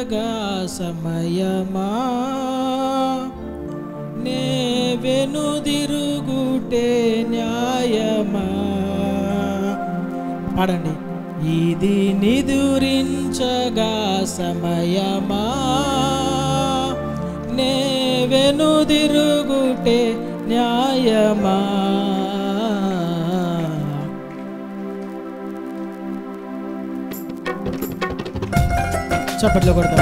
నిదురించగా సమయమా నే వెనుదిరుగుటే న్యాయమా. పాడండి. ఇది నిదురించగా సమయమా నే వెనుదిరుగుటే న్యాయమా. చప్పట్లు కొడతాం.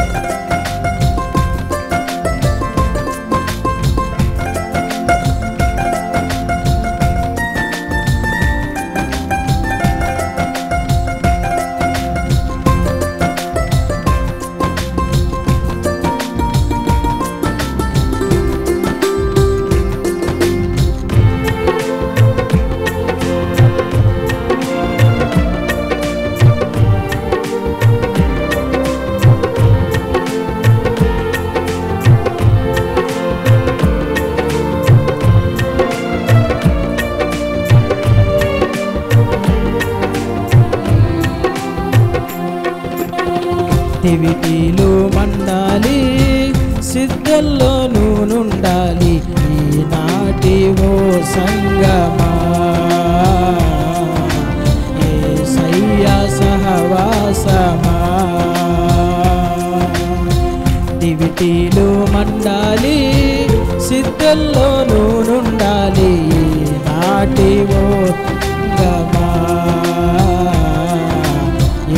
దివిటీలు మండాలి, సిద్ధల్లో నుండాలి ఈనాటి ఓ సంగమా. యేసయ్య సహవాసమా. దివిటీలు మండాలి, సిద్ధల్లో నుండాలి ఈనాటి ఓ సంగమా.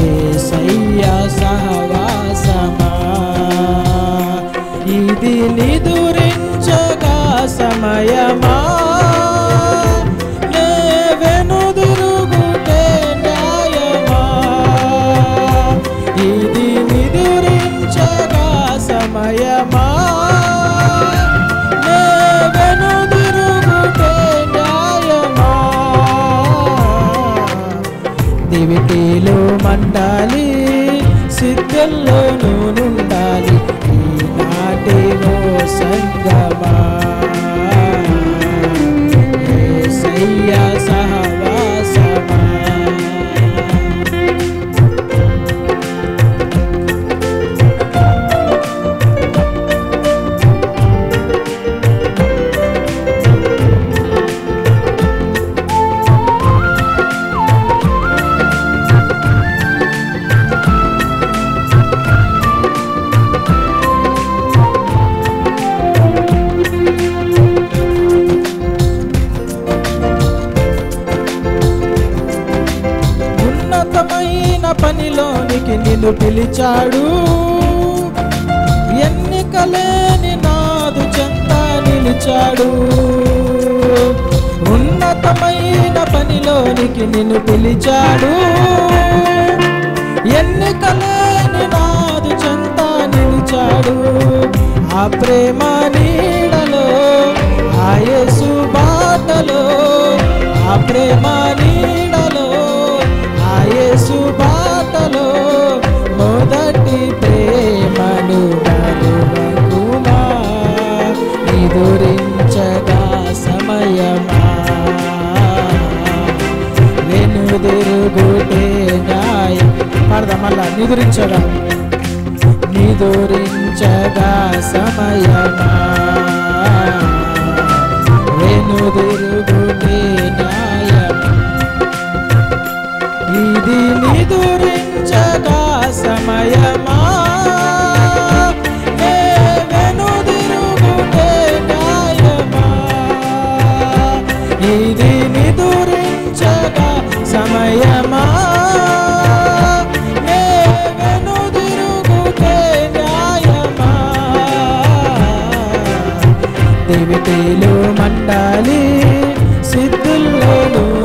యేసయ్య సహవాసమా. ఇది నిదురించగా సమయమా నే వెనుదిరుగుటే న్యాయమా. ఇది నిదురించగా సమయమా నే వెనుదిరుగుటే న్యాయమా. దివిటీలు మండాలి, సిద్ధల్లో నుండాలి ఈనాటి ఓ సంగమా. యేసయ్య సహవాసమా. పనిలోనికి నిన్ను పిలిచాడు, ఎన్నికలేని నాదు చెంత నిలిచాడు. ఉన్నతమైన పనిలోనికి నిన్ను పిలిచాడు, ఎన్నికలేని నాదు చెంత నిలిచాడు. ఆ ప్రేమ నీడలో, ఆ యేసు బాటలో, ఆ ప్రేమ నీడలో, ఆ యేసు బాటలో మొదటి ప్రేమను మరువకుమా. నిదురించగా సమయమా వెనుదిరుగుటే న్యాయం. పాడదాం మళ్ళా. నిదురించగా నిదురించగా సమయమా వెనుదిరుగుటే న్యాయం. ఇది నిదురించగా సమయమా నే వెనుదిరుగుటే న్యాయమా. ఇది నిదురించగా సమయమా నే వెనుదిరుగుటే న్యాయమా. దివిటీలు మండాలి, సిద్ధుల్లో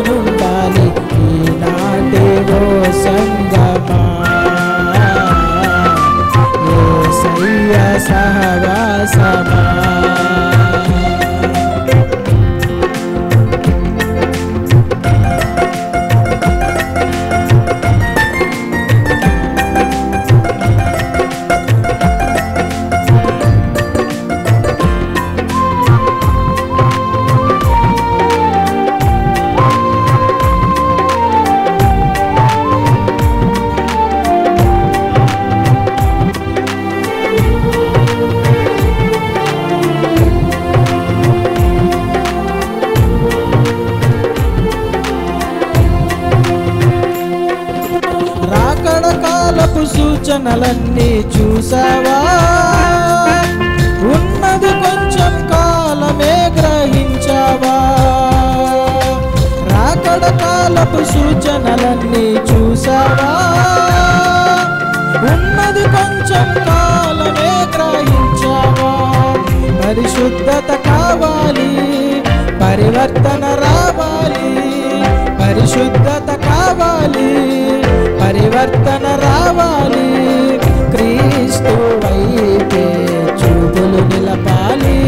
నుండాలి ఈనాటి ఓ సంగమా. యేసయ్య సహవాసమా. చూసావా, ఉన్నది కొంచెం కాలమే గ్రహించావా, రాకడ కాలపు సూచనలన్నీ చూసావా, ఉన్నది కొంచెం కాలమే గ్రహించావా. పరిశుద్ధత కావాలి, పరివర్తన రావాలి, పరిశుద్ధత కావాలి, పరివర్తన రావాలి. క్రీస్తు వైపే చూపులు నిలపాలి,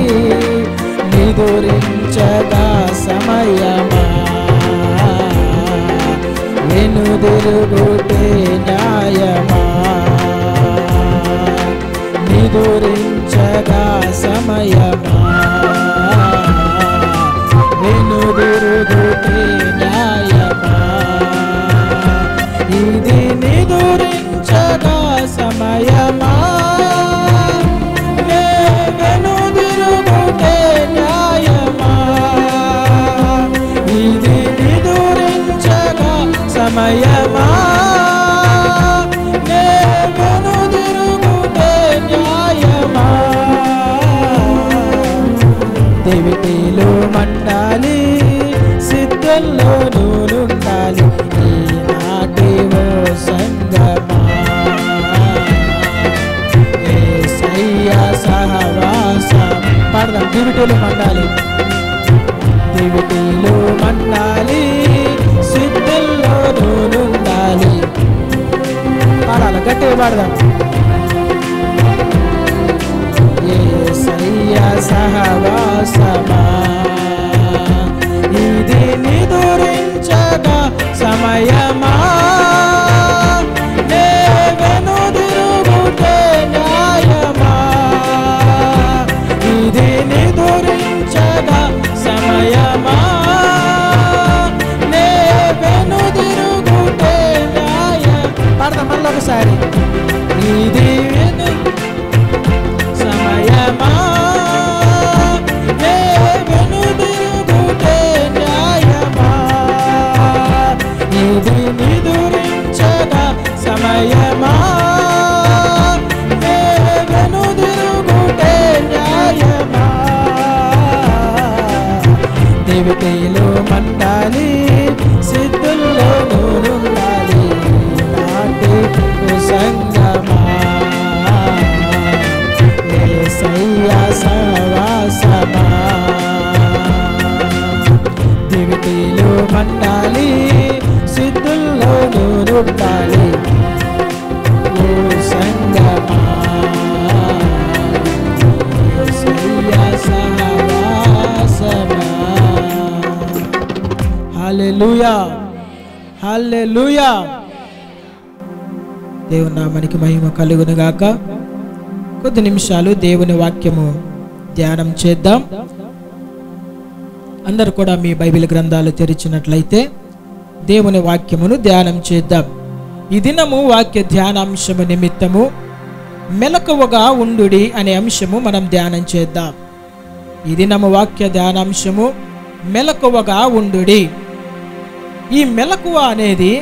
నిదురించగా సమయమా, వెనుదిరుగుటే న్యాయమా, నిదురించగా సమయమా, వెనుదిరుగుటే న్యాయమా. ఇది నిదురించగా సమయమా, వెనుదిరుగుటే న్యాయమా. ఇది నిదురించగా సమయమా, వెనుదిరుగుటే న్యాయమా. దేవిటీలో మండాలి, సిద్ధంలో నూనుండాలి, ఈనాటి ఓ సంగమా. యేసయ్య సహవాసం పాడదాం. దేవిటీలో మండాలి, దేవిటీలో మండాలి, సిద్ధంలో నూనుండాలి. పాడాలి, గట్టిగా పాడదాం. యేసయ్య సహవాసమా, ఇది నిదురించగా సమయమా, వెనుదిరుగుటే న్యాయమా. ఇది నిదురించగా సమయమా, వెనుదిరుగుటే న్యాయమా. పాడదాం మళ్ళీ ఒకసారి. ఇది సమయమా, వెనుదిరుగుటే న్యాయమా. ఇది నిదురించగా సమయమా, వెనుదిరుగుటే న్యాయమా. దేవిటీలో మండాలి, సిద్ధుల్లో నూనుండాలి, నాటి సంగమా. యేసయ్య సహవాసమా, దివిటీలో మండాలి, సిద్ధుల్లో నూనుండాలి, ఓ సంగమా. యేసయ్య సహవాసమా. హల్లెలూయా, హల్లెలూయా. దేవుని నామానికి మహిమ కలుగును గాక. కొద్ది నిమిషాలు దేవుని వాక్యము ధ్యానం చేద్దాం. అందరూ కూడా మీ బైబిల్ గ్రంథాలు తెరిచినట్లయితే దేవుని వాక్యమును ధ్యానం చేద్దాం. ఈ దినము వాక్య ధ్యానాంశము నిమిత్తము మెలకువగా ఉండుడి అనే అంశము మనం ధ్యానం చేద్దాం. ఈ దినము వాక్య ధ్యానాంశము మెలకువగా ఉండుడి. ఈ మెలకువ అనేది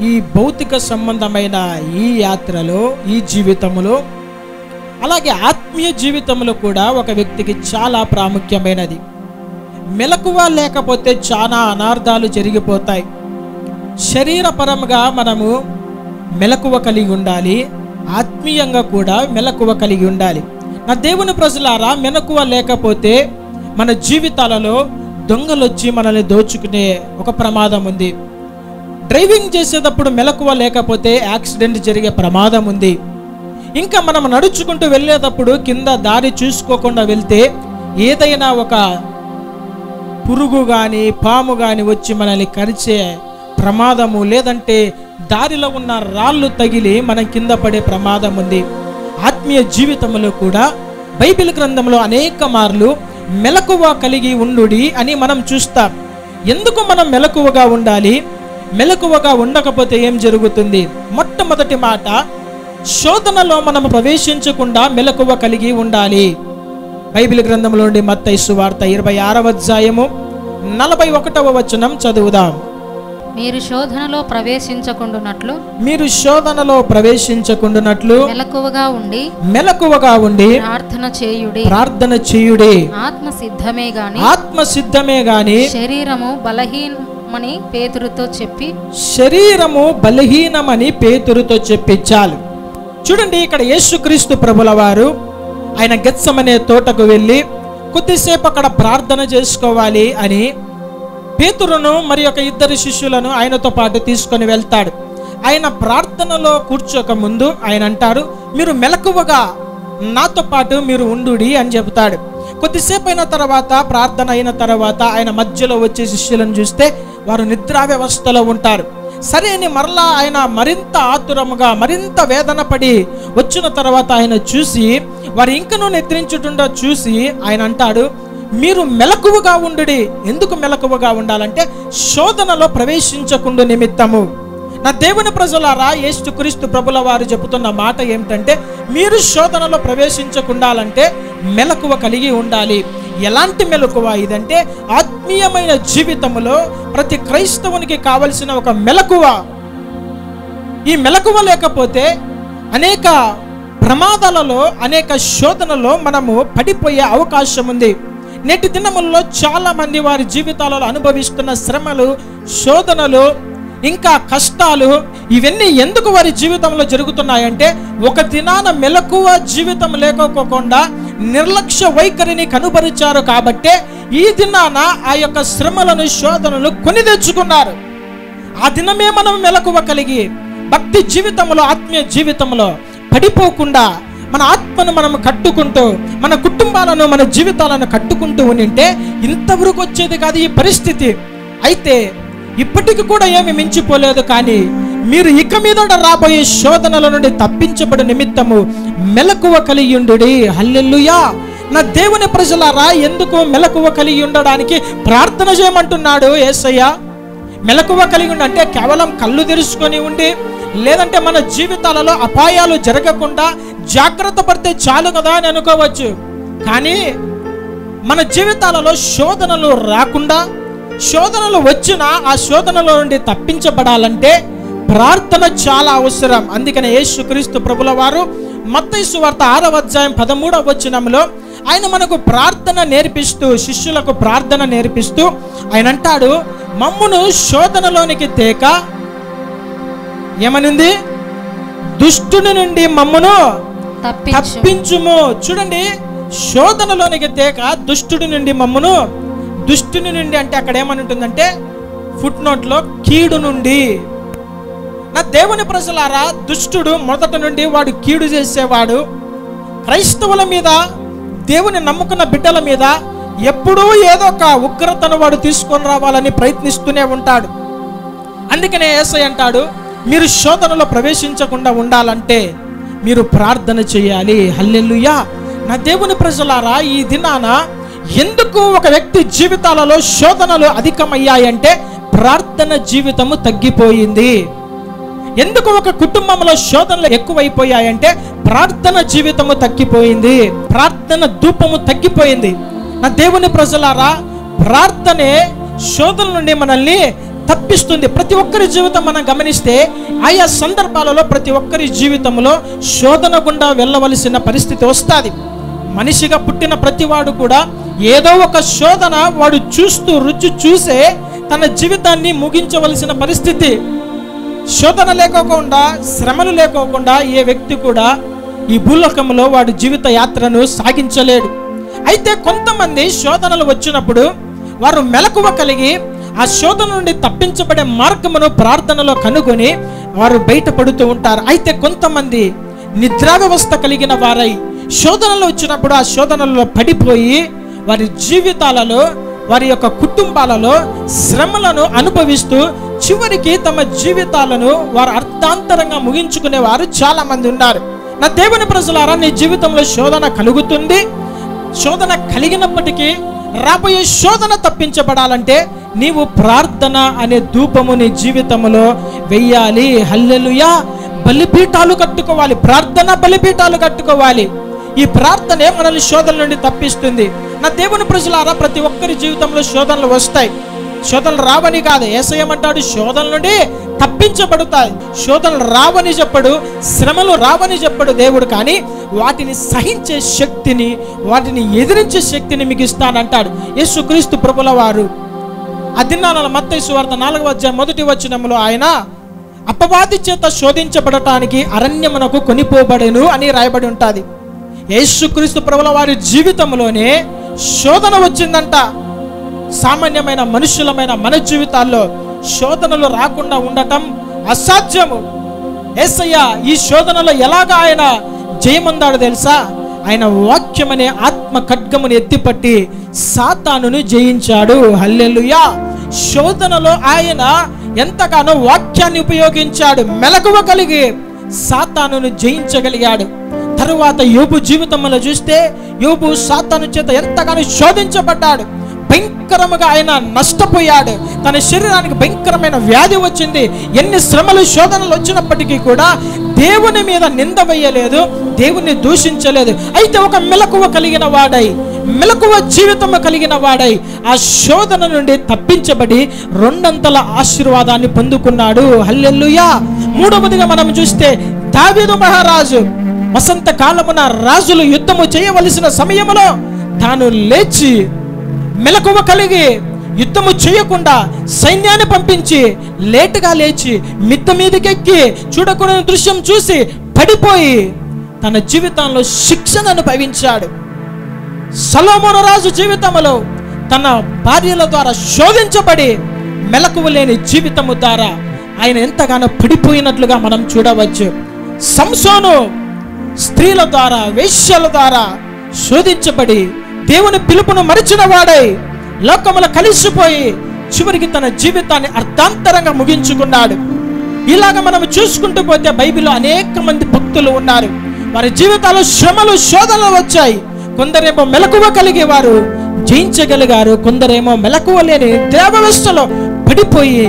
ఈ భౌతిక సంబంధమైన ఈ యాత్రలో, ఈ జీవితంలో, అలాగే ఆత్మీయ జీవితంలో కూడా ఒక వ్యక్తికి చాలా ప్రాముఖ్యమైనది. మెలకువ లేకపోతే చాలా అనార్థాలు జరిగిపోతాయి. శరీరపరంగా మనము మెలకువ కలిగి ఉండాలి, ఆత్మీయంగా కూడా మెలకువ కలిగి ఉండాలి. నా దేవుని ప్రజలారా, మెలకువ లేకపోతే మన జీవితాలలో దొంగలు వచ్చి మనల్ని దోచుకునే ఒక ప్రమాదం ఉంది. డ్రైవింగ్ చేసేటప్పుడు మెలకువ లేకపోతే యాక్సిడెంట్ జరిగే ప్రమాదం ఉంది. ఇంకా మనం నడుచుకుంటూ వెళ్ళేటప్పుడు కింద దారి చూసుకోకుండా వెళ్తే ఏదైనా ఒక పురుగు కానీ పాము కానీ వచ్చి మనల్ని కరిచే ప్రమాదము, లేదంటే దారిలో ఉన్న రాళ్ళు తగిలి మనం కింద పడే ప్రమాదం ఉంది. ఆత్మీయ జీవితంలో కూడా బైబిల్ గ్రంథంలో అనేక మార్లు మెలకువ కలిగి ఉండుడి అని మనం చూస్తాం. ఎందుకు మనం మెలకువగా ఉండాలి? మెలకువగా ఉండకపోతే ఏం జరుగుతుంది? మొట్టమొదటి మాట, శోధనలో మనం ప్రవేశించకుండా మెలకువ కలిగి ఉండాలి. బైబిల్ గ్రంథంలో నుండి మత్తయి సువార్త 26వ అధ్యాయము 41వ వచనం చదువుదాం. మీరు శోధనలో ప్రవేశించకుండునట్లు మెలకువగా ఉండి ప్రార్థన చేయుడి. ఆత్మ సిద్ధమే గాని శరీరము బలహీనమని పేతురుతో చెప్పి చాలు. చూడండి, ఇక్కడ యేసుక్రీస్తు ప్రభుల వారు ఆయన గెత్సెమనే తోటకు వెళ్ళి కొద్దిసేపు అక్కడ ప్రార్థన చేసుకోవాలి అని పేతురును మరి ఒక ఇద్దరు శిష్యులను ఆయనతో పాటు తీసుకొని వెళ్తాడు. ఆయన ప్రార్థనలో కూర్చోక ముందు ఆయన అంటారు, మీరు మెలకువగా నాతో పాటు మీరు ఉండుడి అని చెబుతాడు. కొద్దిసేపు అయిన తర్వాత, ప్రార్థన అయిన తర్వాత ఆయన మధ్యలో వచ్చే శిష్యులను చూస్తే వారు నిద్రా వ్యవస్థలో ఉంటారు. సరే అని మరలా ఆయన మరింత ఆతురముగా మరింత వేదన పడి వచ్చిన తర్వాత ఆయన చూసి వారు ఇంకనూ నిద్రించుతుండో చూసి ఆయన అంటాడు, మీరు మెలకువగా ఉండుడి. ఎందుకు మెలకువగా ఉండాలంటే శోధనలో ప్రవేశించకుండా నిమిత్తము. నా దేవుని ప్రజలారా, యేసుక్రీస్తు ప్రభుల వారు చెబుతున్న మాట ఏమిటంటే మీరు శోధనలో ప్రవేశించకుండాలంటే మెలకువ కలిగి ఉండాలి. ఎలాంటి మెలకువ ఇదంటే ఆత్మీయమైన జీవితంలో ప్రతి క్రైస్తవునికి కావలసిన ఒక మెలకువ. ఈ మెలకువ లేకపోతే అనేక ప్రమాదాలలో అనేక శోధనలో మనము పడిపోయే అవకాశం ఉంది. నేటి దినములలో చాలా మంది వారి జీవితాలలో అనుభవిస్తున్న శ్రమలు, శోధనలు, ఇంకా కష్టాలు, ఇవన్నీ ఎందుకు వారి జీవితంలో జరుగుతున్నాయంటే ఒక దినాన మెలకువ జీవితం లేకపోకుండా నిర్లక్ష్య వైఖరిని కనుబరిచారు కాబట్టే ఈ దినాన ఆ యొక్క శ్రమలను, శోధనలు కొని తెచ్చుకున్నారు. ఆ దినమే మనం మెలకువ కలిగి భక్తి జీవితంలో, ఆత్మీయ జీవితంలో పడిపోకుండా మన ఆత్మను మనం కట్టుకుంటూ మన కుటుంబాలను, మన జీవితాలను కట్టుకుంటూ ఉంటే ఇంతవరకు వచ్చేది కాదు ఈ పరిస్థితి. అయితే ఇప్పటికి కూడా ఏమి మించిపోలేదు. కానీ మీరు ఇక మీద రాబోయే శోధనల నుండి తప్పించబడి నిమిత్తము మెలకువ కలిగి ఉండుడి. హల్లెలూయా. నా దేవుని ప్రజలారా, ఎందుకు మెలకువ కలిగి ఉండడానికి ప్రార్థన చేయమంటున్నాడు యేసయ్య? మెలకువ కలిగి ఉండి అంటే కేవలం కళ్ళు తెరుచుకొని ఉండి, లేదంటే మన జీవితాలలో అపాయాలు జరగకుండా జాగ్రత్త పడితే చాలు కదా అని అనుకోవచ్చు. కానీ మన జీవితాలలో శోధనలు రాకుండా, శోధనలు వచ్చినా ఆ శోధనలో నుండి తప్పించబడాలంటే ప్రార్థన చాలా అవసరం. అందుకనే యేసుక్రీస్తు ప్రభుల వారు మత్తయి సువార్త 6వ అధ్యాయం 13వ వచనంలో ఆయన మనకు ప్రార్థన నేర్పిస్తూ, శిష్యులకు ప్రార్థన నేర్పిస్తూ ఆయన అంటాడు, మమ్మును శోధనలోనికి తేక ఏమనింది? దుష్టుని నుండి మమ్మును తప్పించుము. చూడండి, శోధనలోనికి తేక దుష్టుడి నుండి మమ్మును. దుష్టుని నుండి అంటే అక్కడ ఏమని ఉంటుందంటే ఫుట్ నోట్లో కీడు నుండి. నా దేవుని ప్రజలారా, దుష్టుడు మొదట నుండి వాడు కీడు చేసేవాడు. క్రైస్తవుల మీద, దేవుని నమ్ముకున్న బిడ్డల మీద ఎప్పుడూ ఏదో ఒక ఉగ్రతను వాడు తీసుకొని రావాలని ప్రయత్నిస్తూనే ఉంటాడు. అందుకనే యేసయ్య అంటాడు, మీరు శోధనలో ప్రవేశించకుండా ఉండాలంటే మీరు ప్రార్థన చేయాలి. హల్లెలూయా. నా దేవుని ప్రజలారా, ఈ దినాన ఎందుకు ఒక వ్యక్తి జీవితాలలో శోధనలు అధికమయ్యాయంటే ప్రార్థన జీవితము తగ్గిపోయింది. ఎందుకు ఒక కుటుంబంలో శోధనలు ఎక్కువైపోయాయంటే ప్రార్థన జీవితము తగ్గిపోయింది, ప్రార్థన ధూపము తగ్గిపోయింది. నా దేవుని ప్రజలారా, ప్రార్థనే శోధన నుండి మనల్ని తప్పిస్తుంది. ప్రతి ఒక్కరి జీవితం మనం గమనిస్తే ఆయా సందర్భాలలో ప్రతి ఒక్కరి జీవితంలో శోధన గుండా వెళ్ళవలసిన పరిస్థితి వస్తుంది. మనిషిగా పుట్టిన ప్రతివాడు కూడా ఏదో ఒక శోధన వాడు చూస్తూ రుచి చూసే తన జీవితాన్ని ముగించవలసిన పరిస్థితి. శోధన లేకోకుండా, శ్రమలు లేకోకుండా ఏ వ్యక్తి కూడా ఈ భూలోకంలో వాడి జీవిత యాత్రను సాగించలేడు. అయితే కొంతమంది శోధనలు వచ్చినప్పుడు వారు మెలకువ కలిగి ఆ శోధన నుండి తప్పించబడే మార్గమును ప్రార్థనలో కనుగొని వారు బయటపడుతూ ఉంటారు. అయితే కొంతమంది నిద్రా వ్యవస్థ కలిగిన వారై శోధనలు వచ్చినప్పుడు ఆ శోధనలో పడిపోయి వారి జీవితాలలో, వారి యొక్క కుటుంబాలలో శ్రమలను అనుభవిస్తూ చివరికి తమ జీవితాలను వారు అర్థాంతరంగా ముగించుకునే వారు చాలా మంది ఉన్నారు. నా దేవుని ప్రజలారా, నీ జీవితంలో శోధన కలుగుతుంది. శోధన కలిగినప్పటికీ రాబోయే శోధన తప్పించబడాలంటే నీవు ప్రార్థన అనే ధూపము నీ జీవితంలో వెయ్యాలి. హల్లెలూయా. బలిపీఠాలు కట్టుకోవాలి, ప్రార్థన బలిపీఠాలు కట్టుకోవాలి. ఈ ప్రార్థనే మనల్ని శోధన నుండి తప్పిస్తుంది. నా దేవుని ప్రజలారా, ప్రతి ఒక్కరి జీవితంలో శోధనలు వస్తాయి. శోధనలు రావని కాదు, యేసయ్య ఏమంటాడు? శోధనల నుండి తప్పించబడతాయి. శోధనలు రావని చెప్పడు, శ్రమలు రావని చెప్పడు దేవుడు. కానీ వాటిని సహించే శక్తిని, వాటిని ఎదిరించే శక్తిని మీకు ఇస్తానంటాడు యేసుక్రీస్తు ప్రభుల వారు. అదినాల మత్తయి సువార్త 4:1 ఆయన అపవాది చేత శోధించబడటానికి అరణ్యమునకు కొనిపోబడెను అని రాయబడి ఉంటుంది. యేసుక్రీస్తు ప్రభుల వారి జీవితంలోనే శోధన వచ్చిందంట. సామాన్యమైన మనుషులమైన మన జీవితాల్లో శోధనలు రాకుండా ఉండటం అసాధ్యము. యేసయ్య ఈ శోధనలో ఎలాగా ఆయన జయమందాడు తెలుసా? ఆయన వాక్యం అనే ఆత్మ ఖడ్గమును ఎత్తిపట్టి సాతానును జయించాడు. హల్లెలూయా. శోధనలో ఆయన ఎంతగానో వాక్యాన్ని ఉపయోగించాడు. మెలకువ కలిగి సాతానును జయించగలిగాడు. తరువాత యోబు జీవితంలో చూస్తే యోబు సాతాను చేత ఎంతగానో శోధించబడ్డాడు. భయంకరముగా ఆయన నష్టపోయాడు. తన శరీరానికి భయంకరమైన వ్యాధి వచ్చింది. ఎన్ని శ్రమలు శోధనలు వచ్చినప్పటికీ కూడా దేవుని మీద నింద వేయలేదు, దేవుణ్ణి దూషించలేదు. అయితే ఒక మెలకువ కలిగిన వాడై, మెలకువ జీవితం కలిగిన వాడై ఆ శోధన నుండి తప్పించబడి 2 ఆశీర్వాదాన్ని పొందుకున్నాడు. హల్లెలూయా. మూడవదిగా మనం చూస్తే దావీదు మహారాజు వసంత కాలమున రాజులు యుద్ధము చేయవలసిన సమయంలో తాను లేచి మెలకువ కలిగి యుద్ధము చేయకుండా సైన్యాన్ని పంపించి లేటుగా లేచి మిద్ద మీదకెక్కి చూడకూడని దృశ్యం చూసి పడిపోయి తన జీవితంలో శిక్షను అనుభవించాడు. సొలొమోను రాజు జీవితంలో తన భార్యల ద్వారా శోధించబడి మెలకువ లేని జీవితము ద్వారా ఆయన ఎంతగానో పడిపోయినట్లుగా మనం చూడవచ్చు. సంసోను స్త్రీల ద్వారా, వేశ్యల ద్వారా శోధించబడి దేవుని పిలుపును మరిచిన వాడై లోకములో కలిసిపోయి చివరికి తన జీవితాన్ని అర్థాంతరంగా ముగించుకున్నాడు. ఇలాగ మనం చూసుకుంటూ పోతే బైబిల్లో అనేక మంది భక్తులు ఉన్నారు. వారి జీవితాల్లో శ్రమలు, శోధనలు వచ్చాయి. కొందరేమో మెలకువ కలిగి వారు జయించగలిగారు, కొందరేమో మెలకువ లేని దేవవ్యవస్థలో పడిపోయి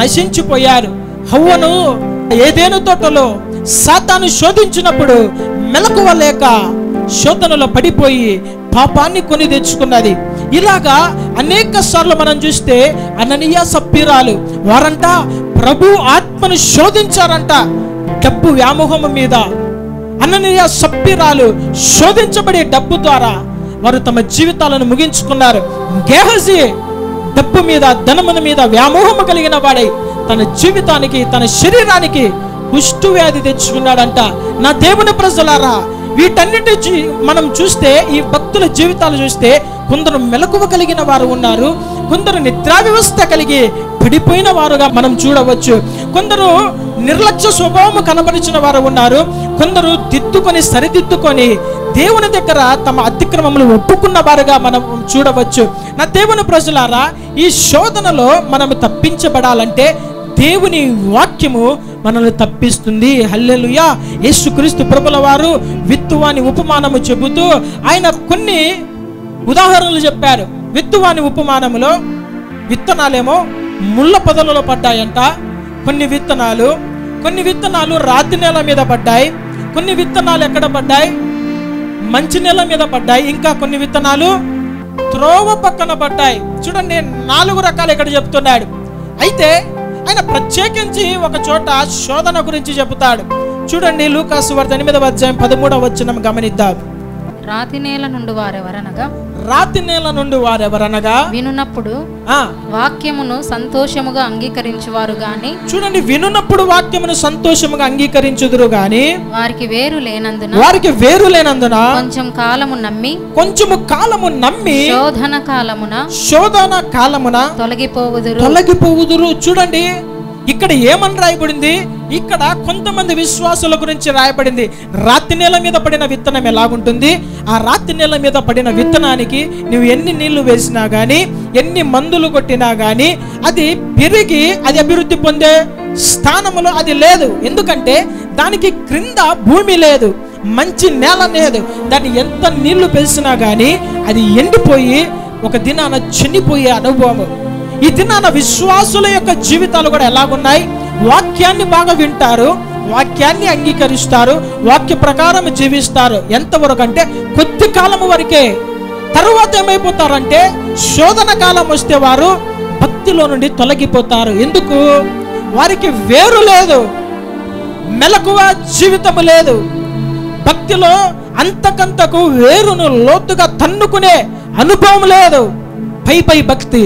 నశించిపోయారు. హవ్వను ఏదెను తోటలో సాతాను శోధించినప్పుడు మెలకువ లేక శోధనలో పడిపోయి పాపాన్ని కొని తెచ్చుకున్నది. ఇలాగా అనేక సార్లు మనం చూస్తే అననీయ సప్పీరాలు వారంట ప్రభు ఆత్మను శోధించారంట డబ్బు వ్యామోహం మీద. అననీయ సప్పీరాలు శోధించబడే డబ్బు ద్వారా వారు తమ జీవితాలను ముగించుకున్నారు. గేహజీ డబ్బు మీద, ధనముల మీద వ్యామోహము కలిగిన వాడై తన జీవితానికి, తన శరీరానికి కుష్టు వ్యాధి తెచ్చుకున్నాడంట. నా దేవుని ప్రజలారా, వీటన్నిటి మనం చూస్తే ఈ భక్తుల జీవితాలు చూస్తే కొందరు మెలకువ కలిగిన వారు ఉన్నారు, కొందరు నిద్రా వ్యవస్థ కలిగి పడిపోయిన వారుగా మనం చూడవచ్చు. కొందరు నిర్లక్ష్య స్వభావం కనబరిచిన వారు ఉన్నారు, కొందరు దిద్దుకొని సరిదిద్దుకొని దేవుని దగ్గర తమ అతిక్రమములు ఒప్పుకున్న వారుగా మనం చూడవచ్చు. నా దేవుని ప్రజలారా, ఈ శోధనలో మనం తప్పించబడాలంటే దేవుని వాక్యము మనల్ని తప్పిస్తుంది. హల్లెలూయా. యేసుక్రీస్తు ప్రభుల వారు విత్తువాని ఉపమానము చెబుతూ ఆయన కొన్ని ఉదాహరణలు చెప్పారు. విత్తువాని ఉపమానములో విత్తనాలేమో ముళ్ళ పొదలలో పడ్డాయంట. కొన్ని విత్తనాలు రాతి నేల మీద పడ్డాయి, కొన్ని విత్తనాలు ఎక్కడ పడ్డాయి? మంచి నేల మీద పడ్డాయి. ఇంకా కొన్ని విత్తనాలు త్రోవ పక్కన పడ్డాయి. చూడండి, 4 రకాలు ఇక్కడ చెప్తున్నాడు. అయితే ఆయన ప్రత్యేకించి ఒక చోట శోధన గురించి చెబుతాడు. చూడండి, లూకాసు సువార్త 8:13 గమనిద్దాం. రాతి నేల నుండి వారెవరనగా వినున్నప్పుడు వాక్యమును సంతోషముగా అంగీకరించువారు గాని. చూడండి, వినున్నప్పుడు వాక్యమును సంతోషముగా అంగీకరించుదురు గాని వారికి వేరు లేనందున కొంచెము కాలము నమ్మి శోధన కాలమున తొలగిపోవుదురు. చూడండి, ఇక్కడ ఏమని రాయబడింది? ఇక్కడ కొంతమంది విశ్వాసుల గురించి రాయబడింది. రాతి నేల మీద పడిన విత్తనం ఎలాగుంటుంది? ఆ రాతి నేల మీద పడిన విత్తనానికి నువ్వు ఎన్ని నీళ్లు వేసినా గానీ, ఎన్ని మందులు కొట్టినా గానీ అది పెరిగి అది అభివృద్ధి పొందే స్థానంలో అది లేదు. ఎందుకంటే దానికి క్రింద భూమి లేదు, మంచి నేల లేదు. దాన్ని ఎంత నీళ్లు వేసినా గానీ అది ఎండిపోయి ఒక దినాన చనిపోయే అనుభవం. ఈ దినాన విశ్వాసుల యొక్క జీవితాలు కూడా ఎలాగున్నాయి? వాక్యాన్ని బాగా వింటారు, వాక్యాన్ని అంగీకరిస్తారు, వాక్య ప్రకారం జీవిస్తారు. ఎంతవరకు అంటే కొద్ది కాలం వరకే. తరువాత ఏమైపోతారంటే శోధన కాలం వస్తే వారు భక్తిలో నుండి తొలగిపోతారు. ఎందుకు? వారికి వేరు లేదు, మెలకువ జీవితము లేదు. భక్తిలో అంతకంతకు వేరును లోతుగా తన్నుకునే అనుభవం లేదు. పై భక్తి.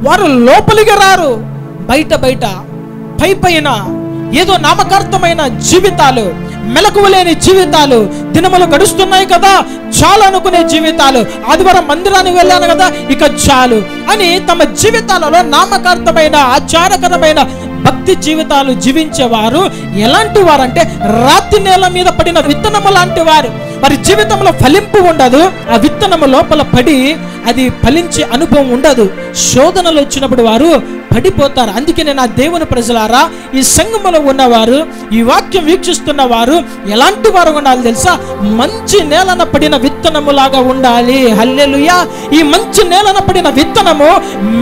వారు లోపలికి రారు, బయట పైన ఏదో నామకార్థమైన జీవితాలు, మెలకువలేని జీవితాలు, దినములు గడుస్తున్నాయి కదా చాలు అనుకునే జీవితాలు, ఆదివారం మందిరానికి వెళ్ళాను కదా ఇక చాలు అని తమ జీవితాలలో నామకార్థమైన ఆచారకరమైన భక్తి జీవితాలు జీవించేవారు ఎలాంటి వారంటే రాతి నేల మీద పడిన విత్తనము లాంటి వారు. వారి జీవితంలో ఫలింపు ఉండదు. ఆ విత్తనము లోపల పడి అది ఫలించే అనుభవం ఉండదు. శోధనలు వచ్చినప్పుడు వారు పడిపోతారు. అందుకనే నా దేవుని ప్రజలారా, ఈ సంఘములో ఉన్నవారు, ఈ వాక్యం వీక్షిస్తున్న వారు ఎలాంటి వారు ఉండాలి తెలుసా? మంచి నేలన పడిన విత్తనము లాగా ఉండాలి. హల్లెలూయా. ఈ మంచి నేలన పడిన విత్తనము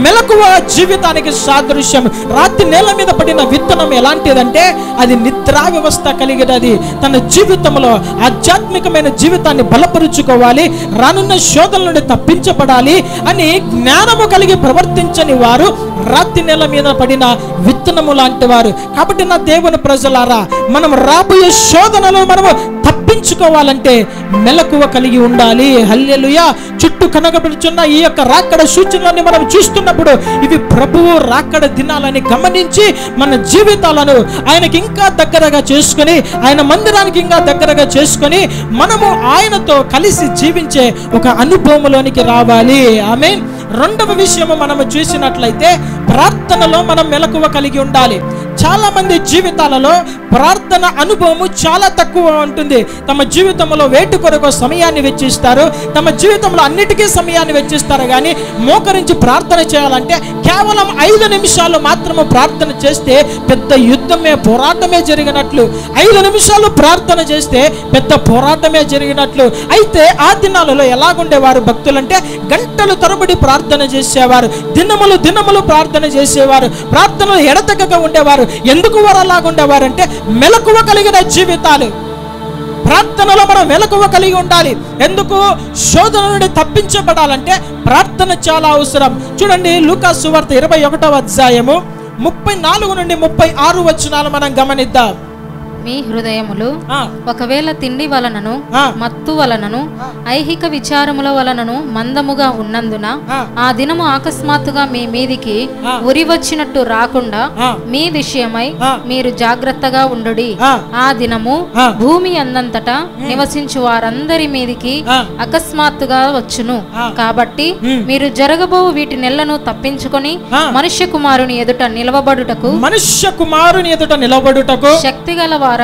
మెలకువ జీవితానికి సాదృశ్యం. రాతి నేల మీద పడిన విత్తనం ఎలాంటిదంటే అది నిద్రా వ్యవస్థ కలిగినది. తన జీవితంలో ఆధ్యాత్మికమైన జీవితాన్ని బలపరుచుకోవాలి, రానున్న శోధనల నుండి తప్పించబడాలి అని జ్ఞానము కలిగి ప్రవర్తించని వారు రాతి నేల మీద పడిన విత్తనము లాంటి వారు. కాబట్టి నా దేవుని ప్రజలారా, మనం రాబోయే శోధనలు మనము తప్పించుకోవాలంటే మెలకువ కలిగి ఉండాలి. హల్లెలూయా. చుట్టూ కనబడుచున్న ఈ యొక్క రాకడ సూచనలన్నీ మనం చూస్తున్నప్పుడు ఇవి ప్రభువు రాకడ దినాలని గమనించి మన జీవితాలను ఆయనకి ఇంకా దగ్గరగా చేసుకొని, ఆయన మందిరానికి ఇంకా దగ్గరగా చేసుకొని మనము ఆయనతో కలిసి జీవించే ఒక అనుభవంలోనికి రావాలి. ఆమేన్. రెండవ విషయము మనము చూసినట్లయితే ప్రార్థనలో మనం మెలకువ కలిగి ఉండాలి. చాలా మంది జీవితాలలో ప్రార్థన అనుభవము చాలా తక్కువ ఉంటుంది. తమ జీవితంలో వేటి కొరకు సమయాన్ని వెచ్చిస్తారు, తమ జీవితంలో అన్నిటికీ సమయాన్ని వెచ్చిస్తారు. కానీ మోకరించి ప్రార్థన చేయాలంటే కేవలం 5 నిమిషాలు మాత్రము ప్రార్థన చేస్తే పెద్ద యుద్ధమే, పోరాటమే జరిగినట్లు. 5 నిమిషాలు ప్రార్థన చేస్తే పెద్ద పోరాటమే జరిగినట్లు. అయితే ఆ దినాలలో ఎలాగుండేవారు భక్తులంటే గంటలు తరబడి ప్రార్థన చేసేవారు, దినములు ప్రార్థన చేసేవారు, ప్రార్థనలు ఎడతెగక ఉండేవారు. ఎందుకు వారు అలాగుండేవారంటే మెలకువ కలిగిన జీవితాలు. ప్రార్థనలో మనం మెలకువ కలిగి ఉండాలి. ఎందుకు? శోధన నుండి తప్పించబడాలంటే ప్రార్థన చాలా అవసరం. చూడండి, లూకా సువార్త 21వ అధ్యాయము 34 నుండి 36 వచనాలు మనం గమనిద్దాం. మీ హృదయములు ఒకవేళ తిండి వలనను మత్తు వలనను ఐహిక విచారముల వలనను మందముగా ఉన్నందున ఆ దినము అకస్మాత్తుగా మీ మీదికి ఉరి వచ్చినట్టు రాకుండా మీ విషయమై మీరు జాగ్రత్తగా ఉండుడి. ఆ దినము భూమి అందంతటా నివసించు వారందరి మీదికి అకస్మాత్తుగా వచ్చును. కాబట్టి మీరు జరగబో వీటి నెలను తప్పించుకొని మనుష్య కుమారుని ఎదుట నిలవబడుటకు శక్తిగల వారగునట్లు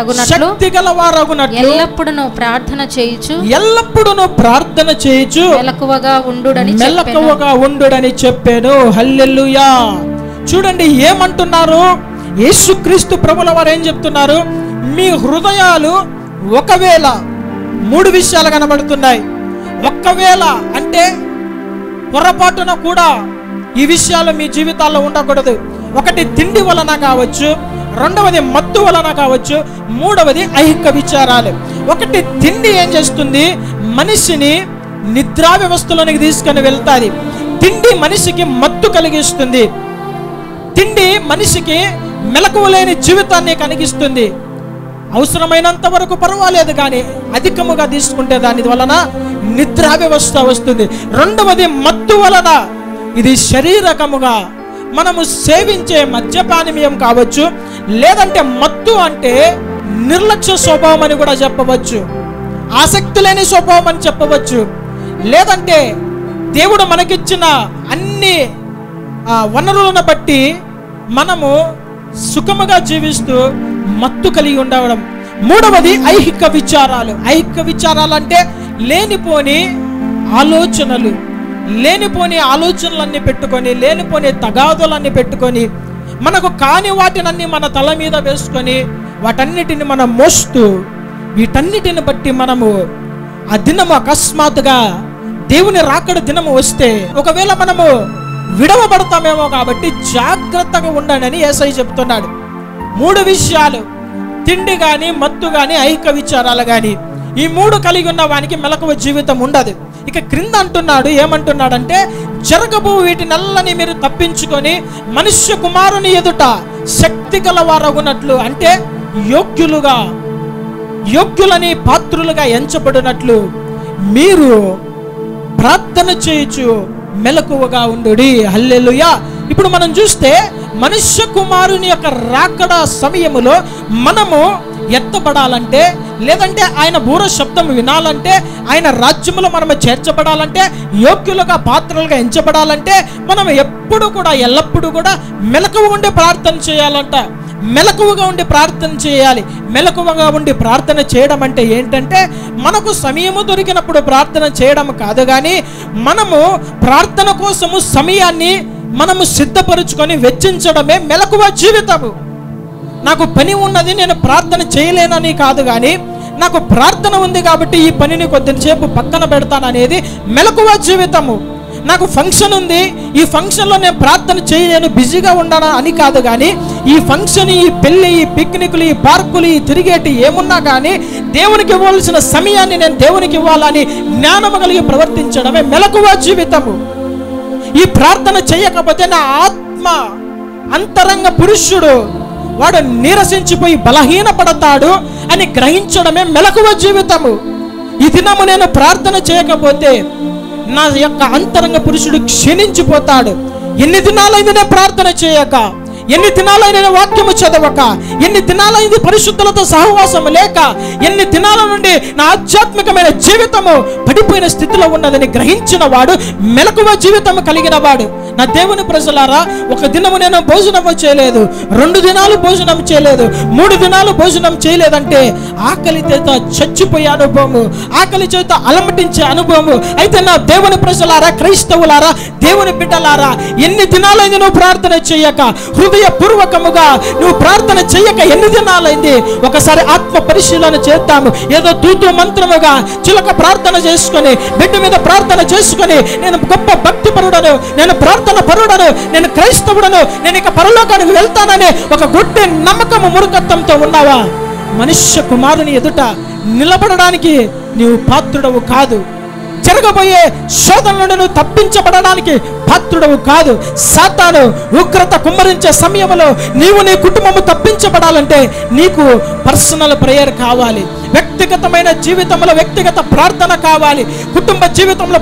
ఎల్లప్పుడూ ప్రార్థన చేయుచు మెలకువగా ఉండుడని చెప్పాను. హల్లెలూయా. చూడండి ఏమంటున్నారు? యేసుక్రీస్తు ప్రభుల వారు ఏం చెప్తున్నారు? మీ హృదయాలు ఒకవేళ 3 విషయాలు కనబడుతున్నాయి. ఒకవేళ అంటే పొరపాటున కూడా ఈ విషయాలు మీ జీవితాల్లో ఉండకూడదు. ఒకటి తిండి వలన కావచ్చు, రెండవది మత్తు వలన కావచ్చు, మూడవది ఐహిక విచారాలు. ఒకటి తిండి ఏం చేస్తుంది? మనిషిని నిద్రా వ్యవస్థలోనికి తీసుకొని వెళ్తాది. తిండి మనిషికి మత్తు కలిగిస్తుంది. తిండి మనిషికి మెలకువ లేని జీవితాన్ని కలిగిస్తుంది. అవసరమైనంత వరకు పర్వాలేదు, కానీ అధికముగా తీసుకుంటే దాని వలన నిద్రా వ్యవస్థ వస్తుంది. రెండవది మత్తు వలన, ఇది శరీరకముగా మనము సేవించే మద్యపానీయం కావచ్చు, లేదంటే మత్తు అంటే నిర్లక్ష్య స్వభావం అని కూడా చెప్పవచ్చు, ఆసక్తి లేని స్వభావం అని చెప్పవచ్చు. లేదంటే దేవుడు మనకిచ్చిన అన్ని వనరులను బట్టి మనము సుఖముగా జీవిస్తూ మత్తు కలిగి ఉండడం. మూడవది ఐహిక విచారాలు. ఐహిక విచారాలు అంటే లేనిపోని ఆలోచనలు, లేనిపోని ఆలోచనలన్నీ పెట్టుకొని, లేనిపోని తగాదులన్నీ పెట్టుకొని, మనకు కాని వాటినన్నీ మన తల మీద వేసుకొని వాటన్నిటిని మనం మోస్తూ, వీటన్నిటిని బట్టి మనము ఆ దినము అకస్మాత్తుగా దేవుని రాకడ దినము వస్తే ఒకవేళ మనము విడవబడతామేమో. కాబట్టి జాగ్రత్తగా ఉండండి అని యేసయ్య చెప్తున్నాడు. 3 విషయాలు, తిండి కానీ, మత్తు కానీ, ఐహిక విచారాలు కానీ, ఈ 3 కలిగి ఉన్న వానికి మెలకువ జీవితం ఉండదు. ఇక క్రింద అంటున్నాడు, ఏమంటున్నాడంటే జరగబో వీటినల్లని మీరు తప్పించుకొని మనుష్య కుమారుని ఎదుట శక్తి గల వారగునట్లు, అంటే యోగ్యులని పాత్రులుగా ఎంచబడినట్లు మీరు ప్రార్థన చేయొచ్చు, మెలకువగా ఉండుడి. హల్లెలూయా. ఇప్పుడు మనం చూస్తే మనుష్య కుమారుని యొక్క రాకడ సమయములో మనము ఎత్తబడాలంటే, లేదంటే ఆయన బూర శబ్దం వినాలంటే, ఆయన రాజ్యములో మనము చేర్చబడాలంటే, యోగ్యులుగా పాత్రలుగా ఎంచబడాలంటే మనం ఎప్పుడు కూడా ఎల్లప్పుడూ కూడా మెలకువ ఉండి ప్రార్థన చేయాలంట. మెలకువగా ఉండి ప్రార్థన చేయాలి. మెలకువగా ఉండి ప్రార్థన చేయడం అంటే ఏంటంటే మనకు సమయము దొరికినప్పుడు ప్రార్థన చేయడం కాదు, కానీ మనము ప్రార్థన కోసము సమయాన్ని మనము సిద్ధపరుచుకొని వెచ్చించడమే మెలకువ జీవితము. నాకు పని ఉన్నది, నేను ప్రార్థన చేయలేనని కాదు, కానీ నాకు ప్రార్థన ఉంది కాబట్టి ఈ పనిని కొద్దిసేపు పక్కన పెడతాననేది మెలకువ జీవితము. నాకు ఫంక్షన్ ఉంది, ఈ ఫంక్షన్లో నేను ప్రార్థన చేయలేను, బిజీగా ఉండాలా అని కాదు, కానీ ఈ ఫంక్షన్, ఈ పెళ్ళి, ఈ పిక్నిక్లు, ఈ పార్కులు, ఈ తిరిగేటి ఏమున్నా కానీ దేవునికి ఇవ్వాల్సిన సమయాన్ని నేను దేవునికి ఇవ్వాలని జ్ఞానము కలిగి ప్రవర్తించడమే మెలకువ జీవితము. ఈ ప్రార్థన చేయకపోతే నా ఆత్మ అంతరంగ పురుషుడు వాడు నీరసించిపోయి బలహీనపడతాడు అని గ్రహించడమే మెలకువ జీవితము. ఈ దినము నేను ప్రార్థన చేయకపోతే నా యొక్క అంతరంగ పురుషుడు క్షీణించిపోతాడు. ఎన్ని దినాలైంది నేను ప్రార్థన చేయక, ఎన్ని దినాలైన వాక్యము చదవక, ఎన్ని దినాలైంది పరిశుద్ధులతో సహవాసం లేక, ఎన్ని దినాల నుండి నా ఆధ్యాత్మికమైన జీవితము పడిపోయిన స్థితిలో ఉన్నదని గ్రహించిన వాడు మెలకువ జీవితం కలిగిన వాడు. నా దేవుని ప్రజలారా, ఒక దినము నేను భోజనము చేయలేదు, 2 దినాలు భోజనం చేయలేదు, 3 దినాలు భోజనం చేయలేదంటే ఆకలి చేత చచ్చిపోయే అనుభవము, ఆకలి చేత అలమటించే అనుభవము. అయితే నా దేవుని ప్రజలారా, క్రైస్తవులారా, దేవుని బిడ్డలారా, ఎన్ని దినాలైంది నువ్వు ప్రార్థన చేయక, హృదయపూర్వకముగా నువ్వు ప్రార్థన చేయక ఎన్ని దినాలైంది? ఒకసారి ఆత్మ పరిశీలన చేద్దాము. ఏదో తూతూ మంత్రముగా చిలక ప్రార్థన చేసుకొని, బిడ్డ మీద ప్రార్థన చేసుకొని, నేను గొప్ప భక్తి పరుడను, నేను ప్రార్థన పరుడను, నేను క్రైస్తవుడను, నేను ఇక పరలోకానికి వెళ్తాననే ఒక గుడ్డి నమ్మకము మూర్ఖత్వంతో ఉన్నావా? మనుష్య కుమారుని ఎదుట నిలబడడానికి నీవు పాత్రుడవు కాదు. జరగబోయే శోధన నుండి నువ్వు తప్పించబడడానికి పాత్రుడవు కాదు. సాతాను ఉగ్రత కుమ్మరించే సమయంలో నీవు నీ కుటుంబము తప్పించబడాలంటే నీకు పర్సనల్ ప్రేయర్ కావాలి, వ్యక్తిగతమైన జీవితంలో వ్యక్తిగత ప్రార్థన కావాలి, కుటుంబ జీవితంలో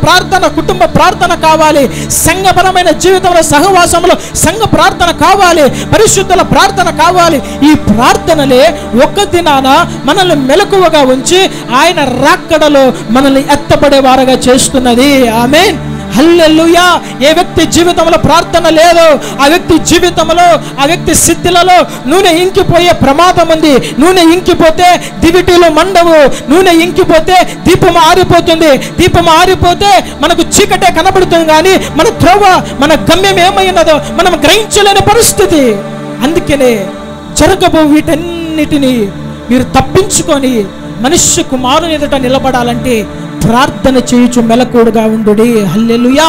కుటుంబ ప్రార్థన కావాలి, సంఘపరమైన జీవితంలో సహవాసంలో సంఘ ప్రార్థన కావాలి, పరిశుద్ధుల ప్రార్థన కావాలి. ఈ ప్రార్థనలే ఒక దినాన మనల్ని మెలకువగా ఉంచి ఆయన రాకడలో మనల్ని ఎత్తబడే వారుగా చేస్తున్నది. ఆమేన్. హల్లెలూయా. ఏ వ్యక్తి జీవితంలో ప్రార్థన లేదో ఆ వ్యక్తి జీవితంలో, ఆ వ్యక్తి సిద్ధిలలో నూనె ఇంకిపోయే ప్రమాదం ఉంది. నూనె ఇంకిపోతే దివిటీలు మండవు, నూనె ఇంకిపోతే దీపం ఆరిపోతుంది. దీపం ఆరిపోతే మనకు చీకటే కనబడుతుంది, కానీ మన త్రోవ, మన గమ్యం ఏమైనదో మనం గ్రహించలేని పరిస్థితి. అందుకనే జరగబో వీటన్నిటినీ మీరు తప్పించుకొని మనుష్య కుమారుని ఎదుట నిలబడాలంటే ప్రార్థన చేయుచు మెలకువగా ఉండుడి. హల్లెలూయా.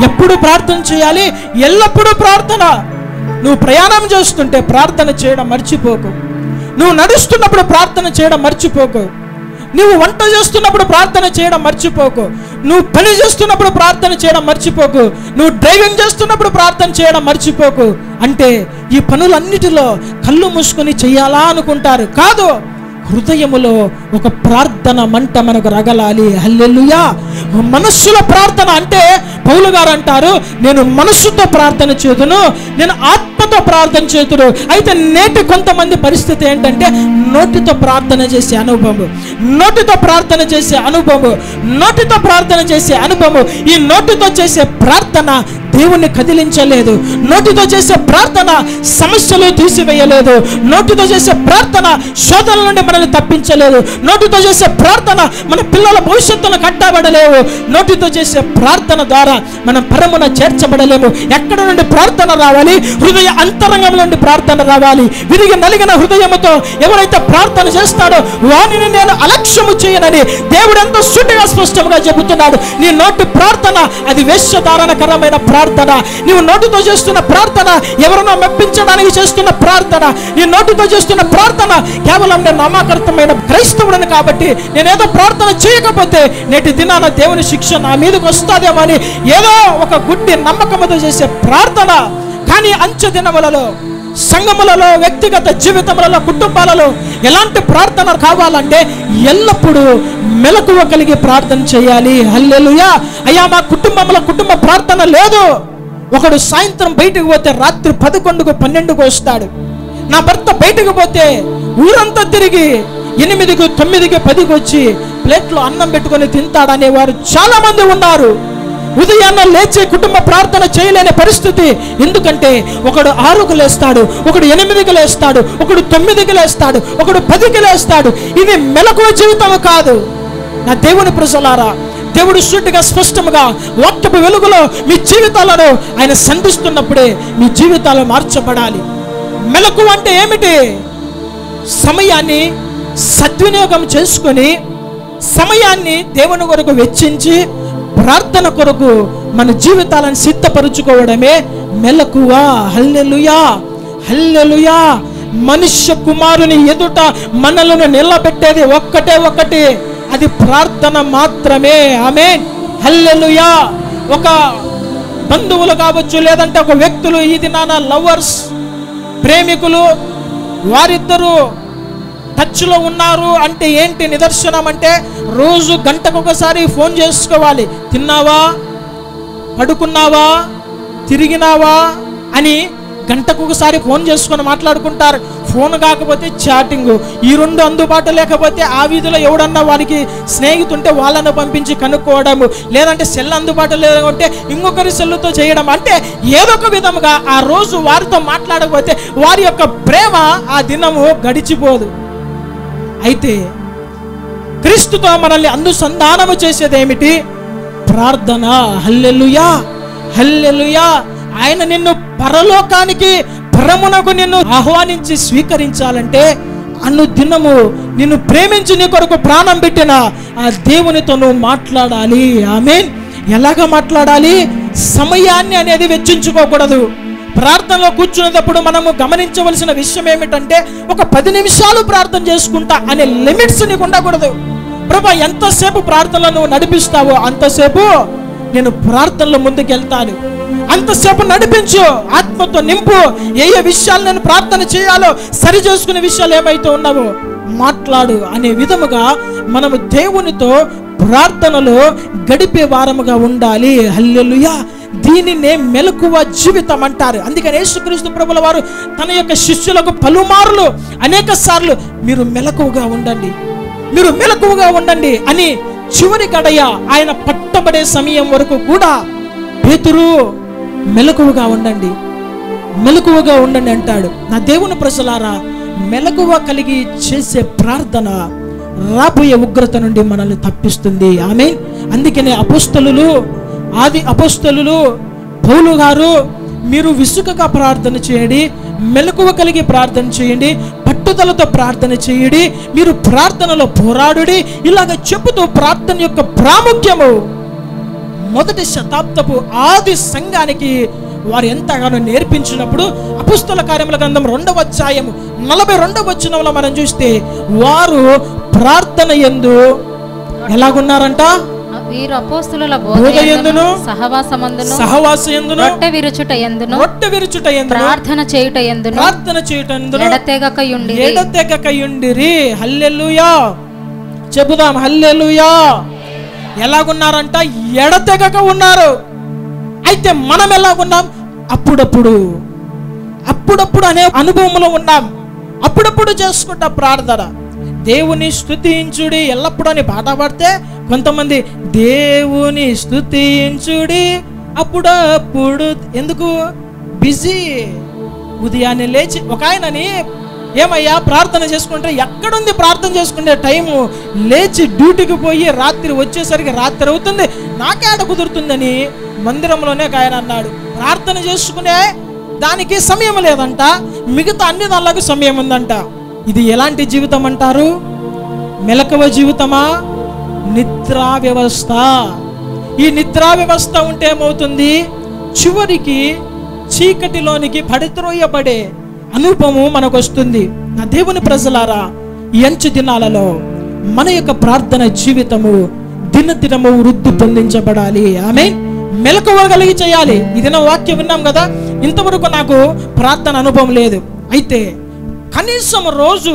ఎప్పుడు ప్రార్థన చేయాలి? ఎల్లప్పుడూ ప్రార్థన. నువ్వు ప్రయాణం చేస్తుంటే ప్రార్థన చేయడం మర్చిపోకు. నువ్వు నడుస్తున్నప్పుడు ప్రార్థన చేయడం మర్చిపోకు. నువ్వు వంట చేస్తున్నప్పుడు ప్రార్థన చేయడం మర్చిపోకు. నువ్వు పని చేస్తున్నప్పుడు ప్రార్థన చేయడం మర్చిపోకు. నువ్వు డ్రైవింగ్ చేస్తున్నప్పుడు ప్రార్థన చేయడం మర్చిపోకు. అంటే ఈ పనులన్నిటిలో కళ్ళు మూసుకొని చెయ్యాలా అనుకుంటారు. కాదు, హృదయములో ఒక ప్రార్థన మంట మనకు రగలాలి. హల్లెలూయా. మనస్సులో ప్రార్థన అంటే పౌలు గారు అంటారు, నేను మనస్సుతో ప్రార్థన చేతును, నేను ఆత్మతో ప్రార్థన చేతును. అయితే నేటి కొంతమంది పరిస్థితి ఏంటంటే నోటితో ప్రార్థన చేసే అనుభవం, నోటితో ప్రార్థన చేసే అనుభవం, నోటితో ప్రార్థన చేసే అనుభవం. ఈ నోటితో చేసే ప్రార్థన దేవుణ్ణి కదిలించలేదు. నోటితో చేసే ప్రార్థన సమస్యలు తీసివేయలేదు. నోటితో చేసే ప్రార్థన శోధనల నుండి మనల్ని తప్పించలేదు. నోటితో చేసే ప్రార్థన మన పిల్లల భవిష్యత్తును కట్టబడలేవు. నోటితో చేసే ప్రార్థన ద్వారా మనం పరమున చేర్చబడలేము. ఎక్కడ నుండి ప్రార్థన రావాలి? హృదయ అంతరంగంలో నుండి ప్రార్థన రావాలి. విరిగి నలిగిన హృదయముతో ఎవరైతే ప్రార్థన చేస్తాడో వానిని నేను అలక్ష్యము చేయనని దేవుడు ఎంతో సూటిగా స్పష్టంగా చెబుతున్నాడు. నీ నోటి ప్రార్థన అది వేశ్యధారణకరమైన ప్రార్థన. నీవు నోటితో చేస్తున్న ప్రార్థన ఎవరినో మెప్పించడానికి చేస్తున్న ప్రార్థన. నీ నోటితో చేస్తున్న ప్రార్థన కేవలం నేను నామకర్తమైన క్రైస్తవుడని కాబట్టి నేనేదో ప్రార్థన చేయకపోతే నేటి దినాన దేవుని శిక్ష నా మీదకి వస్తుందేమో అని ఏదో ఒక గుడ్డి నమ్మకంతో చేసే ప్రార్థన. కానీ అంచె దినములలో, సంఘములలో, వ్యక్తిగత జీవితములలో, కుటుంబాలలో ఎలాంటి ప్రార్థన కావాలంటే ఎల్లప్పుడూ మెలకువ కలిగి ప్రార్థన చేయాలి. హల్లెలూయా. అయ్యా మా కుటుంబంలో కుటుంబ ప్రార్థన లేదు. ఒకడు సాయంత్రం బయటకు పోతే రాత్రి 11కు 12కు వస్తాడు. నా భర్త బయటకు పోతే ఊరంతా తిరిగి 8కి 9కి 10కి వచ్చి ప్లేట్లో అన్నం పెట్టుకొని తింటాడనేవారు చాలా మంది ఉన్నారు. ఉదయాన్నే లేచి కుటుంబ ప్రార్థన చేయలేని పరిస్థితి. ఎందుకంటే ఒకడు 6కు లేస్తాడు, ఒకడు 8కి లేస్తాడు, ఒకడు 9కి లేస్తాడు, ఒకడు 10కి లేస్తాడు. ఇది మెలకువ జీవితం కాదు. నా దేవుని ప్రజలారా, దేవుడు సూటిగా స్పష్టంగా వాక్యపు వెలుగులో మీ జీవితాలను ఆయన సంధిస్తున్నప్పుడే మీ జీవితాలు మార్చబడాలి. మెలకువ అంటే ఏమిటి? సమయాన్ని సద్వినియోగం చేసుకొని సమయాన్ని దేవుని కొరకు వెచ్చించి ప్రార్థన కొరకు మన జీవితాలను సిద్ధపరుచుకోవడమే మెలకువ. హల్లెలూయా, హల్లెలూయా. మనుష్య కుమారుని ఎదుట మనలను నిలబెట్టేది ఒక్కటే ఒకటి, అది ప్రార్థన మాత్రమే. ఆమేన్, హల్లెలూయా. ఒక బంధువులు కావచ్చు, లేదంటే ఒక వ్యక్తులు, ఈ దినాన లవర్స్, ప్రేమికులు, వారిద్దరూ టచ్లో ఉన్నారు అంటే ఏంటి నిదర్శనం అంటే రోజు గంటకొకసారి ఫోన్ చేసుకోవాలి. తిన్నావా, పడుకున్నావా, తిరిగినావా అని గంటకొకసారి ఫోన్ చేసుకొని మాట్లాడుకుంటారు. ఫోన్ కాకపోతే చాటింగ్. ఈ రెండు అందుబాటు లేకపోతే ఆ వీధిలో ఎవడన్నా వారికి స్నేహితుంటే వాళ్ళను పంపించి కనుక్కోవడము, లేదంటే సెల్ అందుబాటు లేదంటే ఇంకొకరి సెల్లుతో చేయడం. అంటే ఏదో ఒక విధముగా ఆ రోజు వారితో మాట్లాడకపోతే వారి యొక్క ప్రేమ ఆ దినము గడిచిపోదు. అయితే క్రీస్తుతో మనల్ని అనుసంధానము చేసేది ఏమిటి? ప్రార్థన. హల్లెలూయా, హల్లెలూయా. ఆయన నిన్ను పరలోకానికి, పరమునకు నిన్ను ఆహ్వానించి స్వీకరించాలంటే అనుదినము నిన్ను ప్రేమించి నీ కొరకు ప్రాణం పెట్టిన ఆ దేవునితో నువ్వు మాట్లాడాలి. ఆమేన్. ఎలాగ మాట్లాడాలి? సమయాన్ని అనేది వెచ్చించుకోకూడదు. ప్రార్థనలో కూర్చునేటప్పుడు మనము గమనించవలసిన విషయం ఏమిటంటే ఒక 10 నిమిషాలు ప్రార్థన చేసుకుంటా అనే లిమిట్స్ నీకు ఉండకూడదు. ప్రభా ఎంతసేపు ప్రార్థనలో నువ్వు నడిపిస్తావో అంతసేపు నేను ప్రార్థనలో ముందుకెళ్తాను. అంతసేపు నడిపించు, ఆత్మతో నింపు. ఏ విషయాలు నేను ప్రార్థన చేయాలో సరి చేసుకునే విషయాలు ఏమైతే ఉన్నావో మాట్లాడు అనే విధముగా మనము దేవునితో ప్రార్థనలో గడిపే వారముగా ఉండాలి. హల్లెలూయా. దీనినే మెలకువ జీవితం అంటారు. అందుకని యేసుక్రీస్తు ప్రభుల వారు తన యొక్క శిష్యులకు పలుమార్లు అనేక సార్లు మీరు మెలకువగా ఉండండి, మీరు మెలకువగా ఉండండి అని చివరి గడయ ఆయన పట్టబడే సమయం వరకు కూడా పేతురు మెలకువగా ఉండండి, మెలకువగా ఉండండి అంటాడు. నా దేవుని ప్రజలారా, మెలకువ కలిగి చేసే ప్రార్థన రాబోయే ఉగ్రత నుండి మనల్ని తప్పిస్తుంది. ఆమేన్. అందుకనే ఆది అపోస్తలులు పౌలు గారు మీరు విసుకగా ప్రార్థన చేయండి, మెలకువ కలిగి ప్రార్థన చేయండి, పట్టుదలతో ప్రార్థన చేయండి, మీరు ప్రార్థనలో పోరాడుడి, ఇలాగ చెబుతూ ప్రార్థన యొక్క ప్రాముఖ్యము మొదటి శతాబ్దపు ఆది సంఘానికి వారు ఎంతగానో నేర్పించినప్పుడు అపోస్తల కార్యముల గ్రంథం 2వ అధ్యాయము 42వ వచనంలో మనం చూస్తే వారు ప్రార్థన యందు ఎలాగున్నారంట? వీరు అపోస్తలుల బోధయందును సహవాసమందును రొట్టె విరుచుట యందును ప్రార్థన చేయుట యందును ఎడతెగక యుండిరి. హల్లెలూయా. చెబుదాం హల్లెలూయా. ఎలాగున్నారంట? ఎడతెగక ఉన్నారు. అయితే మనం ఎలాగున్నాం? అప్పుడప్పుడు అనే అనుభవంలో ఉన్నాం. అప్పుడప్పుడు చేసుకుంటా ప్రార్థన. దేవుని స్తుతించుడి ఎల్లప్పుడూ అని పాట పాడితే కొంతమంది దేవుని స్తుతించుడి అప్పుడప్పుడు ఎందుకు బిజీ. ఉదయాన్నే లేచి ఒక ఆయనని ఏమయ్యా ప్రార్థన చేసుకుంటే ఎక్కడుంది ప్రార్థన చేసుకునే టైము? లేచి డ్యూటీకి పోయి రాత్రి వచ్చేసరికి రాత్రి అవుతుంది, నాకేడ కుదురుతుందని మందిరంలోనే ఆయన అన్నాడు. ప్రార్థన చేసుకునే దానికి సమయం లేదంట, మిగతా అన్ని దానిలకు సమయం ఉందంట. ఇది ఎలాంటి జీవితం అంటారు? మెలకువ జీవితమా? నిద్రా వ్యవస్థ. ఈ నిద్రా వ్యవస్థ ఉంటే ఏమవుతుంది? చివరికి చీకటిలోనికి పడిత్రోయబడే అనుభవం మనకు వస్తుంది. నా దేవుని ప్రజలారా, ఈ అంచె దినాలలో మన యొక్క ప్రార్థన జీవితము దినదినము వృద్ధి పొందించబడాలి. ఆమేన్. మెలకువ కలిగి చేయాలి. ఇది నా వాక్యం విన్నాం కదా, ఇంతవరకు నాకు ప్రార్థన అనుభవం లేదు. అయితే కనీసం రోజు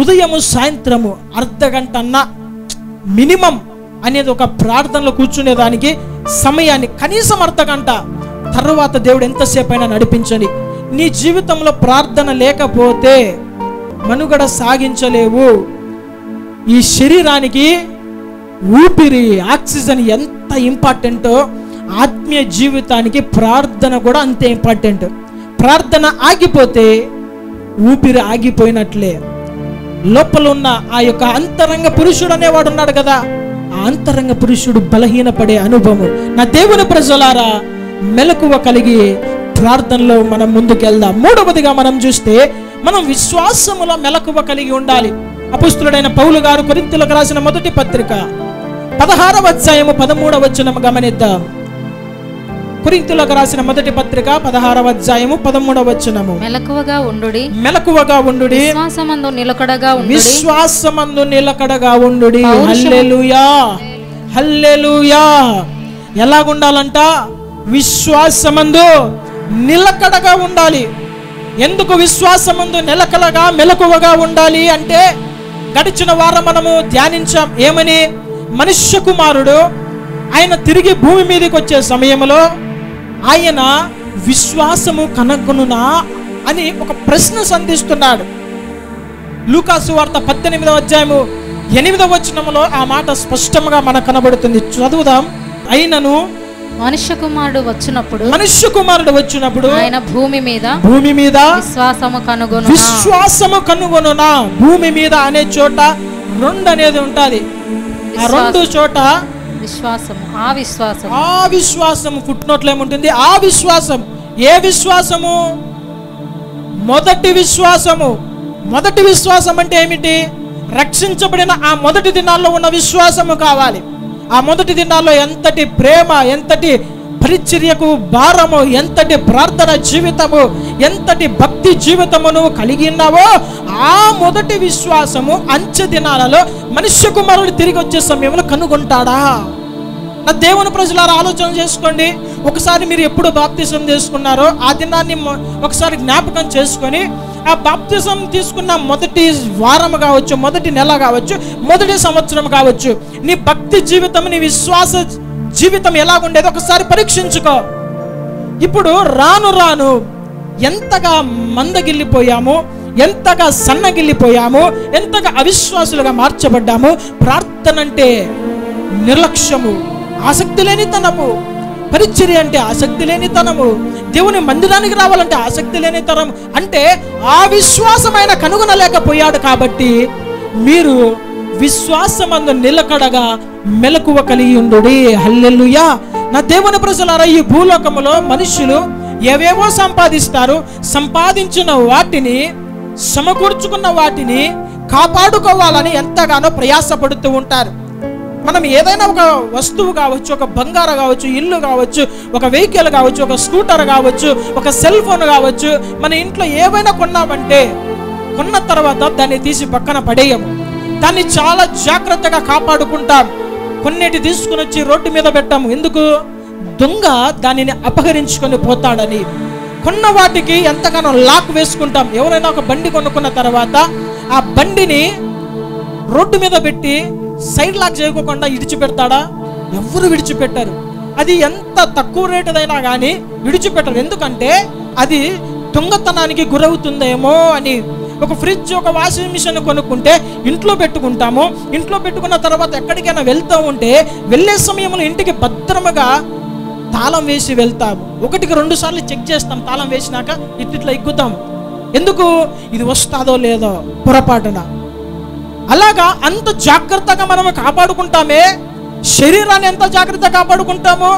ఉదయము సాయంత్రము అర్ధ గంట అన్నా మినిమం అనేది ఒక ప్రార్థనలో కూర్చునేదానికి సమయాన్ని కనీసం అర్ధ గంట, తర్వాత దేవుడు ఎంతసేపు అయినా నడిపించని. నీ జీవితంలో ప్రార్థన లేకపోతే మనుగడ సాగించలేవు. ఈ శరీరానికి ఊపిరి, ఆక్సిజన్ ఎంత ఇంపార్టెంటో ఆత్మీయ జీవితానికి ప్రార్థన కూడా అంతే ఇంపార్టెంట్. ప్రార్థన ఆగిపోతే ఊపిరి ఆగిపోయినట్లే. లోపల ఉన్న ఆ యొక్క అంతరంగ పురుషుడు అనేవాడు ఉన్నాడు కదా, ఆ అంతరంగ పురుషుడు బలహీనపడే అనుభవం. నా దేవుని ప్రజలారా, మెలకువ కలిగి ప్రార్థనలో మనం ముందుకెళ్దాం. మూడవదిగా మనం చూస్తే మనం విశ్వాసములో మెలకువ కలిగి ఉండాలి. అపోస్తలుడైన పౌలు గారు కొరింథీయులకు రాసిన మొదటి పత్రిక 16వ అధ్యాయము 13వ వచనము గమనిద్దాం. కొరింథీయులకు రాసిన మొదటి పత్రిక 16వ అధ్యాయము 13వ వచనము. మెలకువగా ఉండుడి, మెలకువగా ఉండుడి, విశ్వాసమందు నిలకడగా ఉండుడి, విశ్వాసమందు నిలకడగా ఉండుడి. హల్లెలూయా, హల్లెలూయా. ఎలాగుండాలంట? విశ్వాసమందు నిలకడగా ఉండాలి. ఎందుకు విశ్వాసమందు నిలకడగా మెలకువగా ఉండాలి అంటే, గడిచిన వారం మనము ధ్యానించాం. ఏమని? మనుష్య కుమారుడు ఆయన తిరిగి భూమి మీదకి వచ్చే సమయంలో ఆయన విశ్వాసము కనుగొనునా అని ఒక ప్రశ్న సంధిస్తున్నాడు. లూకాసు వార్త 18వ అధ్యాయము 8వ వచనములో ఆ మాట స్పష్టంగా మనకు కనబడుతుంది. చదువుదాం. అయినను మనుష్య కుమారుడు వచ్చినప్పుడు ఆయన భూమి మీద విశ్వాసము కనుగొనునా. భూమి మీద అనే చోట రెండు అనేది ఉంటది. ఆ రెండు చోట ఆ విశ్వాసము ఫుట్ నోట్లో ఏముంటుంది? ఆ విశ్వాసం. ఏ విశ్వాసము? మొదటి విశ్వాసము. మొదటి విశ్వాసం అంటే ఏమిటి? రక్షించబడిన ఆ మొదటి దినాల్లో ఉన్న విశ్వాసము కావాలి. ఆ మొదటి దినాల్లో ఎంతటి ప్రేమ, ఎంతటి పరిచర్యకు భారము, ఎంతటి ప్రార్థన జీవితము, ఎంతటి భక్తి జీవితము నువ్వు కలిగి ఉన్నావో ఆ మొదటి విశ్వాసము అంచె దినాలలో మనుష్య కుమారుడు తిరిగి వచ్చే సమయంలో కనుగొంటాడా? నా దేవుని ప్రజలారా, ఆలోచన చేసుకోండి. ఒకసారి మీరు ఎప్పుడు బాప్తిజం చేసుకున్నారో ఆ దినాన్ని ఒకసారి జ్ఞాపకం చేసుకొని, ఆ బాప్తిజం తీసుకున్న మొదటి వారం కావచ్చు, మొదటి నెల కావచ్చు, మొదటి సంవత్సరం కావచ్చు, నీ భక్తి జీవితం, నీ విశ్వాస జీవితం ఎలాగుండేది ఒకసారి పరీక్షించుకో. ఇప్పుడు రాను రాను ఎంతగా మందగిల్లిపోయాము, ఎంతగా సన్నగిల్లిపోయాము, ఎంతగా అవిశ్వాసులుగా మార్చబడ్డాము. ప్రార్థన అంటే నిర్లక్ష్యము, ఆసక్తి లేనితనము. పరిచర్య అంటే ఆసక్తి లేనితనము. దేవుని మందిరానికి రావాలంటే ఆసక్తి లేనితనం. అంటే ఆ విశ్వాసమైన కనుగొనలేకపోయాడు. కాబట్టి మీరు విశ్వాసమందు నిలకడగా మెలకువ కలిగి ఉండుడి. హల్లెలూయా. నా దేవుని ప్రజలారా, ఈ భూలోకములో మనుషులు ఏవేవో సంపాదిస్తారు. సంపాదించిన వాటిని, సమకూర్చుకున్న వాటిని కాపాడుకోవాలని ఎంతగానో ప్రయాసపడుతూ ఉంటారు. మనం ఏదైనా ఒక వస్తువు కావచ్చు, ఒక బంగారం కావచ్చు, ఇల్లు కావచ్చు, ఒక వెహికల్ కావచ్చు, ఒక స్కూటర్ కావచ్చు, ఒక సెల్ ఫోన్ కావచ్చు, మన ఇంట్లో ఏవైనా కొన్నామంటే కొన్న తర్వాత దాన్ని తీసి పక్కన పడేయము. దాన్ని చాలా జాగ్రత్తగా కాపాడుకుంటాం. కొన్నిటి తీసుకుని వచ్చి రోడ్డు మీద పెట్టాము. ఎందుకు? దొంగ దానిని అపహరించుకొని పోతాడని. కొన్న వాటికి ఎంతగానో లాక్ వేసుకుంటాం. ఎవరైనా ఒక బండి కొనుక్కున్న తర్వాత ఆ బండిని రోడ్డు మీద పెట్టి సైడ్ లాక్ చేయకుండా విడిచిపెడతాడా? ఎవరు విడిచిపెట్టారు. అది ఎంత తక్కువ రేటుదైనా కానీ విడిచిపెట్టరు. ఎందుకంటే అది దొంగతనానికి గురవుతుందేమో అని. ఒక ఫ్రిడ్జ్, ఒక వాషింగ్ మిషన్ కొనుక్కుంటే ఇంట్లో పెట్టుకుంటాము. ఇంట్లో పెట్టుకున్న తర్వాత ఎక్కడికైనా వెళ్తూ ఉంటే వెళ్ళే సమయంలో ఇంటికి భద్రముగా తాళం వేసి వెళ్తాము. 1-2 సార్లు చెక్ చేస్తాం. తాళం వేసినాక ఇట్లా ఎక్కుతాం. ఎందుకు? ఇది వస్తుందో లేదో పొరపాటున. అలాగా అంత జాగ్రత్తగా మనము కాపాడుకుంటామే. శరీరాన్ని ఎంత జాగ్రత్తగా కాపాడుకుంటామో,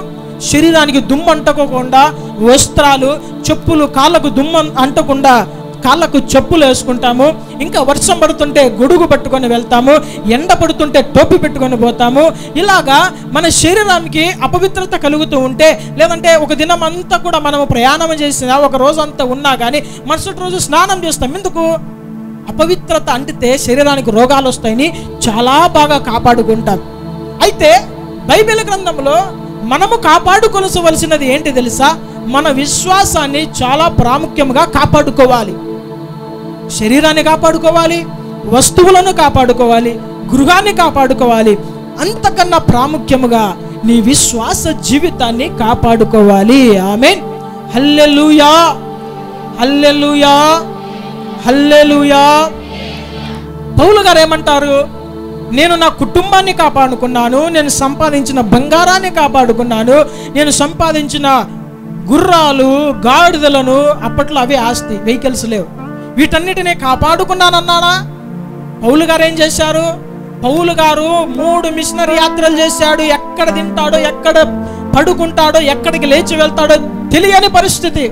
శరీరానికి దుమ్ము అంటకుండా వస్త్రాలు, చెప్పులు కాళ్ళకు దుమ్ము అంటకుండా కాళ్ళకు చెప్పులు వేసుకుంటాము. ఇంకా వర్షం పడుతుంటే గొడుగు పట్టుకొని వెళ్తాము, ఎండ పడుతుంటే టోపీ పెట్టుకొని పోతాము. ఇలాగా మన శరీరానికి అపవిత్రత కలుగుతూ ఉంటే, లేదంటే ఒక దినం అంతా కూడా మనము ప్రయాణం చేసినా, ఒక రోజు అంతా ఉన్నా కానీ మరుసటి రోజు స్నానం చేస్తాం. ఎందుకు? అపవిత్రత అంటితే శరీరానికి రోగాలు వస్తాయని చాలా బాగా కాపాడుకుంటాం. అయితే బైబిల్ గ్రంథంలో మనము కాపాడుకోవలసినది ఏంటి తెలుసా? మన విశ్వాసాన్ని చాలా ప్రాముఖ్యంగా కాపాడుకోవాలి. శరీరాన్ని కాపాడుకోవాలి, వస్తువులను కాపాడుకోవాలి, గృహాన్ని కాపాడుకోవాలి. అంతకన్నా ప్రాముఖ్యముగా నీ విశ్వాస జీవితాన్ని కాపాడుకోవాలి. ఆమేన్. హల్లెలూయా, హల్లెలూయా, హల్లెలూయా. పౌలు గారు ఏమంటారు? నేను నా కుటుంబాన్ని కాపాడుకున్నాను, నేను సంపాదించిన బంగారాన్ని కాపాడుకున్నాను, నేను సంపాదించిన గుర్రాలు, గాడిదలను, అప్పట్లో అవే ఆస్తి, వెహికల్స్ లేవు, వీటన్నిటిని కాపాడుకున్నానన్నాడా? పౌలు గారు ఏం చేశారు? పౌలు గారు 3 మిషనరీ యాత్రలు చేశాడు. ఎక్కడ తింటాడో, ఎక్కడ పడుకుంటాడో, ఎక్కడికి లేచి వెళ్తాడో తెలియని పరిస్థితి.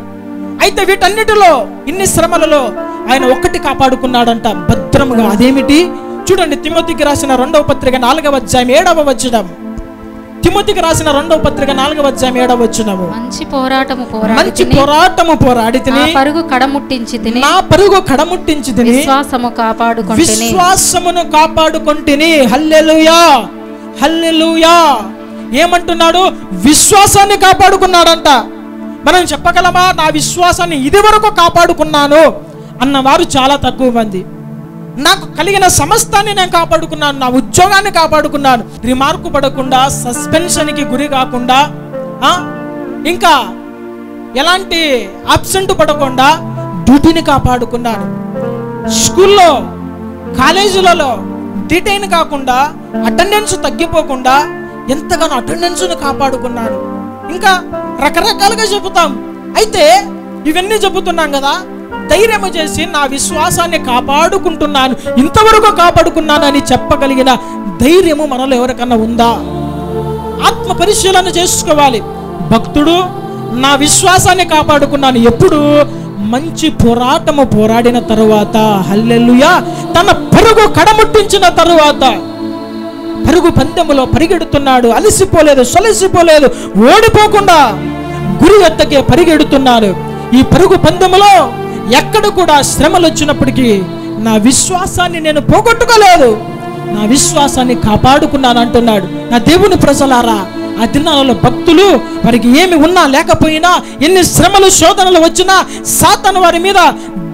అయితే వీటన్నిటిలో, ఇన్ని శ్రమలలో ఆయన ఒక్కటి కాపాడుకున్నాడంట భద్రముగా. అదేమిటి? చూడండి, తిమోతికి రాసిన 2వ పత్రిక 4వ అధ్యాయం 7వ వచనం. తిమోతికి రాసిన 2వ పత్రిక 4వ అధ్యాయం 7వ వచనము. మంచి పోరాటము పోరాడితిని, నా పరుగు కడముట్టించి తిని, విశ్వాసమును కాపాడుకొంటిని. హల్లెలూయా, హల్లెలూయా. ఏమంటున్నాడు? విశ్వాసాన్ని కాపాడుకున్నాడంట. మనం చెప్పగలమా నా విశ్వాసాన్ని ఇది వరకు కాపాడుకున్నాను అన్నవారు చాలా తక్కువ మంది. నాకు కలిగిన సమస్తాన్ని నేను కాపాడుకున్నాను, నా ఉద్యోగాన్ని కాపాడుకున్నాను, రిమార్కు పడకుండా, సస్పెన్షన్కి గురి కాకుండా, ఇంకా ఎలాంటి అబ్సెంట్ పడకుండా డ్యూటీని కాపాడుకున్నాను. స్కూల్లో, కాలేజీలలో డిటైన్ కాకుండా, అటెండెన్స్ తగ్గిపోకుండా ఎంతగానో అటెండెన్స్ను కాపాడుకున్నాను. ఇంకా రకరకాలుగా చెబుతాం. అయితే ఇవన్నీ చెబుతున్నాం కదా, ధైర్యము చేసి నా విశ్వాసాన్ని కాపాడుకుంటున్నాను, ఇంతవరకు కాపాడుకున్నాను అని చెప్పగలిగిన ధైర్యము మనలో ఎవరికన్నా ఉందా? ఆత్మ పరిశీలన చేసుకోవాలి. భక్తుడు నా విశ్వాసాన్ని కాపాడుకున్నాను ఎప్పుడు? మంచి పోరాటము పోరాడిన తరువాత. హల్లెలూయా. తన పరుగు కడముట్టించిన తరువాత. పరుగు పందెములో పరిగెడుతున్నాడు, అలసిపోలేదు, సొలసిపోలేదు, ఓడిపోకుండా గురి ఎత్తకే పరిగెడుతున్నాడు. ఈ పరుగు పందెములో ఎక్కడ కూడా శ్రమలు వచ్చినప్పటికీ నా విశ్వాసాన్ని నేను పోగొట్టుకోలేదు, నా విశ్వాసాన్ని కాపాడుకున్నాను అంటున్నాడు. నా దేవుని ప్రజలారా, ఆ దినాలలో భక్తులు వారికి ఏమి ఉన్నా లేకపోయినా, ఎన్ని శ్రమలు శోధనలు వచ్చినా, సాతాను వారి మీద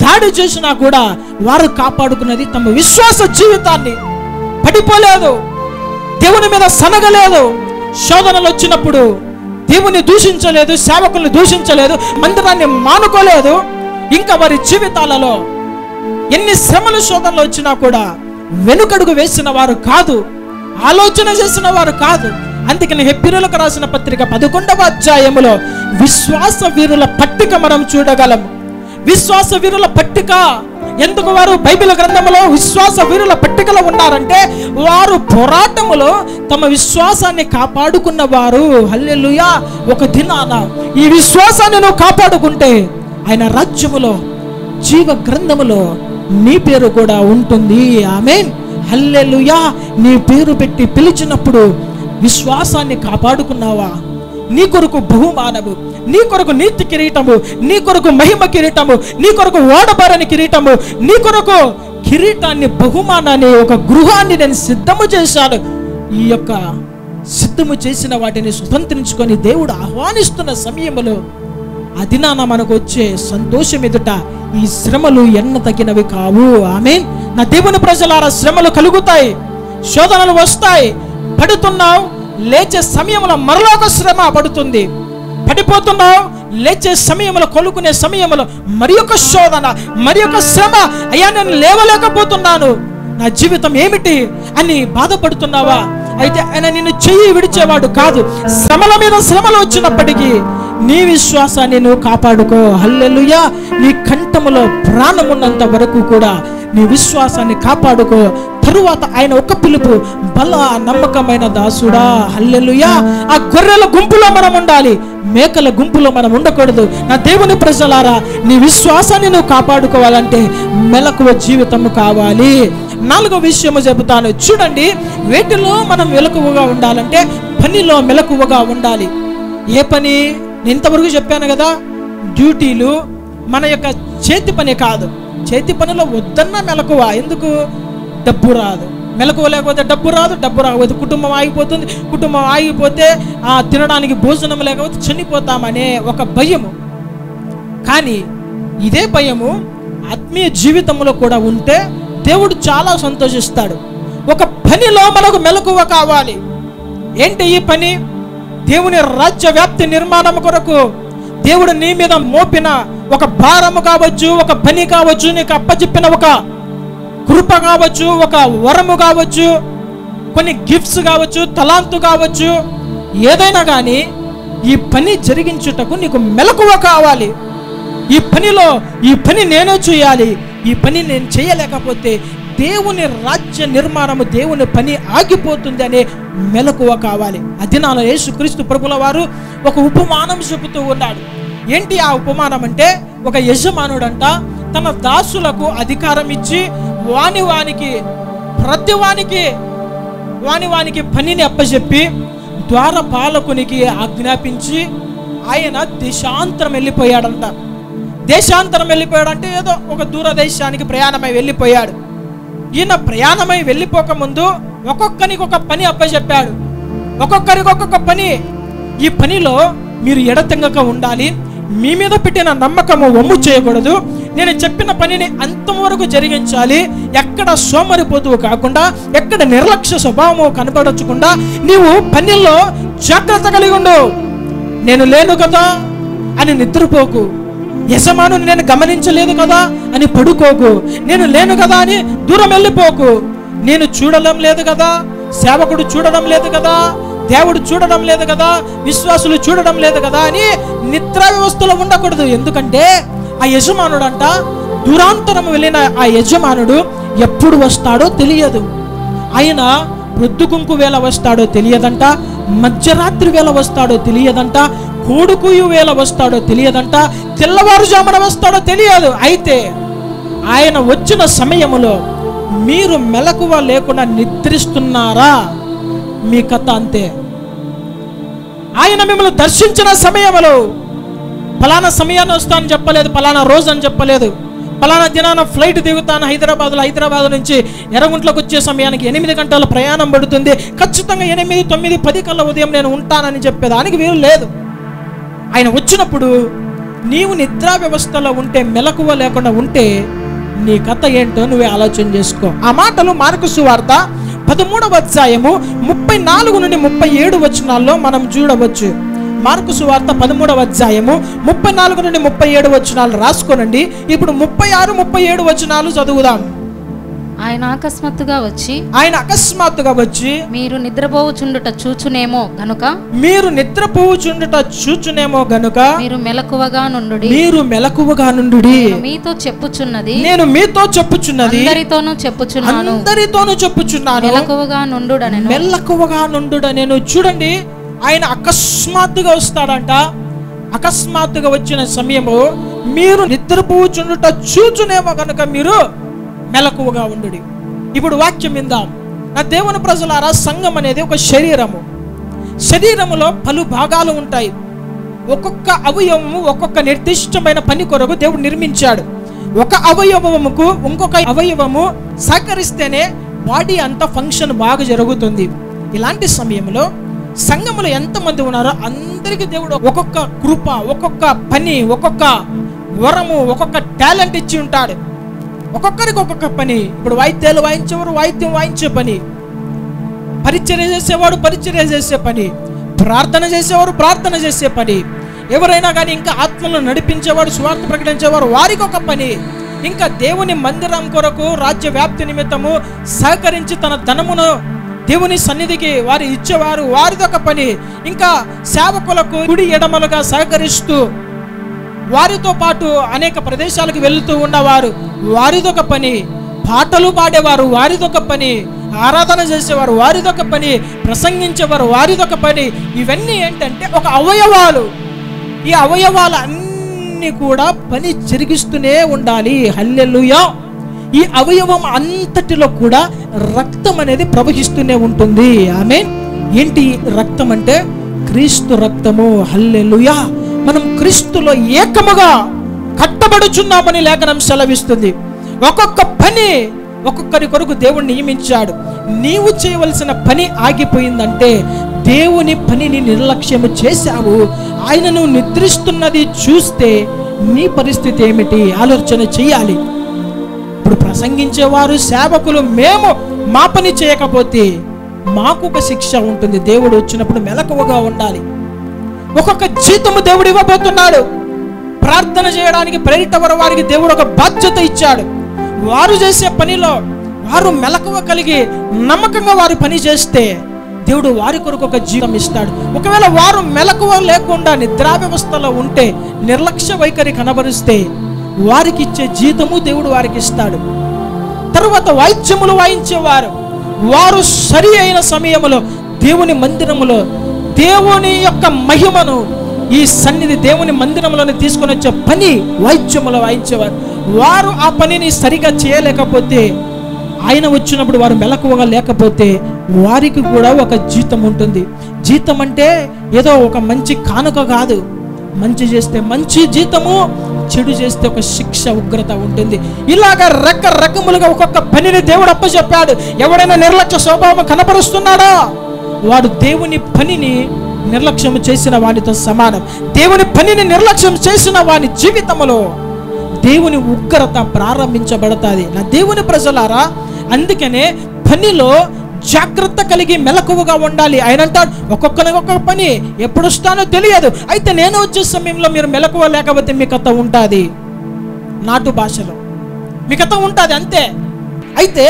దాడి చేసినా కూడా వారు కాపాడుకున్నది తమ విశ్వాస జీవితాన్ని. పడిపోలేదు, దేవుని మీద సనగలేదు. శోధనలు వచ్చినప్పుడు దేవుని దూషించలేదు, సేవకుల్ని దూషించలేదు, మందిరాన్ని మానుకోలేదు. ఇంకా వారి జీవితాలలో ఎన్ని శ్రమలు శోధనలు వచ్చినా కూడా వెనుకడుగు వేసిన వారు కాదు, ఆలోచన చేసిన వారు కాదు. అందుకని హెబ్రీయులకు రాసిన పత్రిక 11వ అధ్యాయములో విశ్వాస వీరుల పట్టిక మనం చూడగలం. విశ్వాస వీరుల పట్టిక ఎందుకు వారు బైబిల్ గ్రంథంలో విశ్వాస వీరుల పట్టికలో ఉన్నారంటే, వారు పోరాటములో తమ విశ్వాసాన్ని కాపాడుకున్న వారు. హల్లెలూయా. ఒక దినాన ఈ విశ్వాసాన్ని నువ్వు కాపాడుకుంటే ఆయన రాజ్యములో, జీవ గ్రంథములో నీ పేరు కూడా ఉంటుంది. ఆమేన్. హల్లెలూయా. నీ పేరు పెట్టి పిలిచినప్పుడు విశ్వాసాన్ని కాపాడుకున్నావా? నీ కొరకు బహుమానము, నీ కొరకు నీతి కిరీటము, నీ కొరకు మహిమ కిరీటము, నీ కొరకు ఓడబారని కిరీటము, నీ కొరకు కిరీటాన్ని, బహుమానాన్ని, ఒక గృహాన్ని నేను సిద్ధము చేశాను. ఈ యొక్క సిద్ధము చేసిన వాటిని స్వతంత్రించుకొని దేవుడు ఆహ్వానిస్తున్న సమయంలో ఆ దినాన మనకు వచ్చే సంతోషం ఎదుట ఈ శ్రమలు ఎన్న తగినవి కావు. ఆమేన్. నా దేవుని ప్రజలారా, శ్రమలు కలుగుతాయి, శోధనలు వస్తాయి. పడుతున్నావు, లేచే సమయంలో మరలా ఒక శ్రమ పడుతుంది. పడిపోతున్నావు, లేచే సమయంలో, కొలుకునే సమయంలో మరి ఒక శోధన, మరి ఒక శ్రమ. అయ్యా, నేను లేవలేకపోతున్నాను, నా జీవితం ఏమిటి అని బాధపడుతున్నావా? అయితే ఆయన నిన్ను చెయ్యి విడిచేవాడు కాదు. శ్రమల మీద శ్రమలు వచ్చినప్పటికీ నీ విశ్వాసాన్ని నువ్వు కాపాడుకో. హల్లెలూయా. నీ కంఠములో ప్రాణమున్నంత వరకు కూడా నీ విశ్వాసాన్ని కాపాడుకో. తరువాత ఆయన ఒక పిలుపు, బల నమ్మకమైన దాసుడా. హల్లెలూయా. ఆ గొర్రెల గుంపులో మనం ఉండాలి, మేకల గుంపులో మనం ఉండకూడదు. నా దేవుని ప్రజలారా, నీ విశ్వాసాన్ని నువ్వు కాపాడుకోవాలంటే మెలకువ జీవితం కావాలి. 4వ విషయము చెబుతాను చూడండి. వేటిలో మనం మెలకువగా ఉండాలంటే పనిలో మెలకువగా ఉండాలి. ఏ పని? నేను ఇంతవరకు చెప్పాను కదా, డ్యూటీలు మన యొక్క చేతి పని కాదు. చేతి పనిలో వద్దన్న మెలకువ. ఎందుకు? డబ్బు రాదు. మెలకువ లేకపోతే డబ్బు రాదు, డబ్బు రాకపోతే కుటుంబం ఆగిపోతుంది, కుటుంబం ఆగిపోతే తినడానికి భోజనం లేకపోతే చనిపోతామనే ఒక భయము. కానీ ఇదే భయము ఆత్మీయ జీవితంలో కూడా ఉంటే దేవుడు చాలా సంతోషిస్తాడు. ఒక పనిలో మనకు మెలకువ కావాలి. ఏంటి ఈ పని? దేవుని రాజ్య వ్యాప్తి నిర్మాణం కొరకు దేవుడు నీ మీద మోపిన ఒక భారము కావచ్చు, ఒక పని కావచ్చు, నీకు అప్పచెప్పిన ఒక కృప కావచ్చు, ఒక వరము కావచ్చు, కొన్ని గిఫ్ట్స్ కావచ్చు, తలాంతు కావచ్చు, ఏదైనా కానీ ఈ పని జరిగించుటకు నీకు మెలకువ కావాలి. ఈ పని నేనే చేయాలి, ఈ పని నేను చేయలేకపోతే దేవుని రాజ్య నిర్మాణము, దేవుని పని ఆగిపోతుంది అనే మెలకువ కావాలి. అది నాలో యేసుక్రీస్తు ప్రభుల వారు ఒక ఉపమానం చెబుతూ ఉన్నాడు. ఏంటి ఆ ఉపమానం అంటే, ఒక యజమానుడంట తన దాసులకు అధికారం ఇచ్చి వానికి పనిని అప్పచెప్పి ద్వారపాలకునికి ఆజ్ఞాపించి ఆయన దేశాంతరం వెళ్ళిపోయాడంట. దేశాంతరం వెళ్ళిపోయాడంటే ఏదో ఒక దూరదేశానికి ప్రయాణమై వెళ్ళిపోయాడు. ఈయన ప్రయాణమై వెళ్ళిపోక ముందు ఒక్కొక్కరికి ఒక పని అప్పచెప్పాడు. ఒక్కొక్కరికి ఒక్కొక్క పని. ఈ పనిలో మీరు ఎడతెగక ఉండాలి, మీ మీద పెట్టిన నమ్మకము వమ్ము చేయకూడదు, నేను చెప్పిన పనిని అంతవరకు జరిగించాలి, ఎక్కడ సోమరిపోతువు కాకుండా, ఎక్కడ నిర్లక్ష్య స్వభావము కనబడకుండా నీవు పనిలో జాగ్రత్త కలిగి ఉండు. నేను లేను కదా అని నిద్రపోకు, యజమాను నేను గమనించలేదు కదా అని పడుకోకు, నేను లేను కదా అని దూరం వెళ్ళిపోకు, నేను చూడడం లేదు కదా, సేవకుడు చూడడం లేదు కదా, దేవుడు చూడడం లేదు కదా, విశ్వాసులు చూడడం లేదు కదా అని నిద్రా వ్యవస్థలో ఉండకూడదు. ఎందుకంటే ఆ యజమానుడు అంట, దూరాంతరం వెళ్ళిన ఆ యజమానుడు ఎప్పుడు వస్తాడో తెలియదు. ఆయన ప్రొద్దుకుంకు వేళ వస్తాడో తెలియదంట, మధ్యరాత్రి వేళ వస్తాడో తెలియదంట, కోడుకుయు వేళ వస్తాడో తెలియదంట, తెల్లవారుజామున వస్తాడో తెలియదు. అయితే ఆయన వచ్చిన సమయములో మీరు మెలకువ లేకుండా నిద్రిస్తున్నారా, మీ కథ అంతే. ఆయన మిమ్మల్ని దర్శించిన సమయంలో ఫలానా సమయాన్ని వస్తానని చెప్పలేదు, ఫలానా రోజు అని చెప్పలేదు, ఫలానా దినాన ఫ్లైట్ దిగుతాను హైదరాబాద్ నుంచి ఎర్రగుంట్లోకి వచ్చే సమయానికి 8 గంటల ప్రయాణం పడుతుంది, ఖచ్చితంగా 8, 9, 10 కల్లా ఉదయం నేను ఉంటానని చెప్పేదానికి వీలు లేదు. ఆయన వచ్చినప్పుడు నీవు నిద్రా వ్యవస్థలో ఉంటే, మెలకువ లేకుండా ఉంటే నీ కథ ఏంటో నువ్వే ఆలోచన చేసుకో. ఆ మాటలు మార్కు సువార్త 13వ అధ్యాయము 34 నుండి 37 వచనాల్లో మనం చూడవచ్చు. మార్కు సువార్త 13వ అధ్యాయము 34 నుండి 37 వచనాలు రాసుకోనండి. ఇప్పుడు 36, 37 వచనాలు చదువుదాం. ఆయన అకస్మాత్తుగా వచ్చి మీరు నిద్రపోవుచుండుట చూచునేమో గనుక మీరు మెలకువగా నుండుడి. మీతో చెప్పుచున్నది అందరితోనూ చెప్పుచున్నాను మెలకువగా నుండుడనెను. చూడండి, ఆయన అకస్మాత్తుగా వస్తాడంట. అకస్మాత్తుగా వచ్చిన సమయము మీరు నిద్రపోచుండుట చూచునేమో గనుక మీరు మెలకువగా ఉండు. ఇప్పుడు వాక్యం విందాం. నా దేవుని ప్రజలారా, సంఘం అనేది ఒక శరీరము. శరీరములో పలు భాగాలు ఉంటాయి. ఒక్కొక్క అవయవము ఒక్కొక్క నిర్దిష్టమైన పని కొరకు దేవుడు నిర్మించాడు. ఒక అవయవముకు ఇంకొక అవయవము సహకరిస్తేనే బాడీ అంతా ఫంక్షన్ బాగా జరుగుతుంది. ఇలాంటి సమయంలో సంఘములో ఎంతమంది ఉన్నారో అందరికీ దేవుడు ఒక్కొక్క కృప, ఒక్కొక్క పని, ఒక్కొక్క వరము, ఒక్కొక్క టాలెంట్ ఇచ్చి ఉంటాడు. ఒక్కొక్కరికి ఒక్కొక్క పని. ఇప్పుడు వాయిద్యాలు వాయించేవారు వాయిద్యం వాయించే పని, పరిచర్య చేసేవాడు పరిచర్య చేసే పని, ప్రార్థన చేసేవారు ప్రార్థన చేసే పని, ఎవరైనా కానీ ఇంకా ఆత్మలను నడిపించేవాడు, సువార్త ప్రకటించేవారు వారికి ఒక పని, ఇంకా దేవుని మందిరం కొరకు రాజ్య వ్యాప్తి నిమిత్తము సహకరించి తన ధనమును దేవుని సన్నిధికి వారు ఇచ్చేవారు వారిదొక పని, ఇంకా సేవకులకు కుడి ఎడమలుగా సహకరిస్తూ వారితో పాటు అనేక ప్రదేశాలకు వెళుతూ ఉన్నవారు వారిదొక పని, పాటలు పాడేవారు వారిదొక పని, ఆరాధన చేసేవారు వారిదొక పని, ప్రసంగించేవారు వారిదొక పని. ఇవన్నీ ఏంటంటే ఒక అవయవాలు. ఈ అవయవాలు అన్నీ కూడా పని జరిగిస్తూనే ఉండాలి. హల్లెలూయా. ఈ అవయవం అంతటిలో కూడా రక్తం అనేది ప్రవహిస్తూనే ఉంటుంది. ఆమేన్. ఏంటి రక్తం అంటే? క్రీస్తు రక్తము. హల్లెలూయా. మనం క్రీస్తులో ఏకముగా కట్టబడుచున్నామని లేఖనం సెలవిస్తుంది. ఒక్కొక్క పని ఒక్కొక్కరి కొరకు దేవుడు నియమించాడు. నీవు చేయవలసిన పని ఆగిపోయిందంటే దేవుని పనిని నిర్లక్ష్యము చేశావు. ఆయనను నిద్రిస్తున్నది చూస్తే నీ పరిస్థితి ఏమిటి ఆలోచన చేయాలి. ఇప్పుడు ప్రసంగించేవారు, సేవకులు మేము మా పని చేయకపోతే మాకు ఒక శిక్ష ఉంటుంది. దేవుడు వచ్చినప్పుడు మెలకువగా ఉండాలి. ఒక్కొక్క జీతము దేవుడు ఇవ్వబోతున్నాడు. ప్రార్థన చేయడానికి ప్రేరిత వారికి దేవుడు ఒక బాధ్యత ఇచ్చాడు. వారు చేసే పనిలో వారు మెలకువ కలిగి నమ్మకంగా వారు పని చేస్తే దేవుడు వారి కొరకు ఒక జీతం ఇస్తాడు. ఒకవేళ వారు మెలకువ లేకుండా నిద్రా వ్యవస్థలో ఉంటే, నిర్లక్ష్య వైఖరి కనబరిస్తే వారికి ఇచ్చే జీతము దేవుడు వారికి ఇస్తాడు. తరువాత వాయిద్యములు వాయించేవారు, వారు సరి అయిన సమయంలో దేవుని మందిరములో దేవుని యొక్క మహిమను, ఈ సన్నిధి దేవుని మందిరంలోనే తీసుకొని వచ్చే పని వాయిద్యములు వాయించేవారు. వారు ఆ పనిని సరిగా చేయలేకపోతే, ఆయన వచ్చినప్పుడు వారు మెలకువగా లేకపోతే వారికి కూడా ఒక జీతం ఉంటుంది. జీతం అంటే ఏదో ఒక మంచి కానుక కాదు. మంచి చేస్తే మంచి జీతము, చెడు చేస్తే ఒక శిక్ష, ఉగ్రత ఉంటుంది. ఇలాగ రకరకములుగా ఒక్కొక్క పనిని దేవుడు అప్పచెప్పాడు. ఎవడైనా నిర్లక్ష్య స్వభావం కనపరుస్తున్నాడా వాడు దేవుని పనిని నిర్లక్ష్యం చేసిన వానితో సమానం. దేవుని పనిని నిర్లక్ష్యం చేసిన వాని జీవితంలో దేవుని ఉగ్రత ప్రారంభించబడతాది. నా దేవుని ప్రజలారా, అందుకనే పనిలో జాగ్రత్త కలిగి మెలకువగా ఉండాలి. ఆయన అంటాడు, ఒక్కొక్కరికి ఒక్కొక్క పని, ఎప్పుడు వస్తానో తెలియదు. అయితే నేను వచ్చే సమయంలో మీరు మెలకువ లేకపోతే మీ కథ ఉంటుంది. నాటు భాషలో మీ కథ ఉంటుంది అంతే. అయితే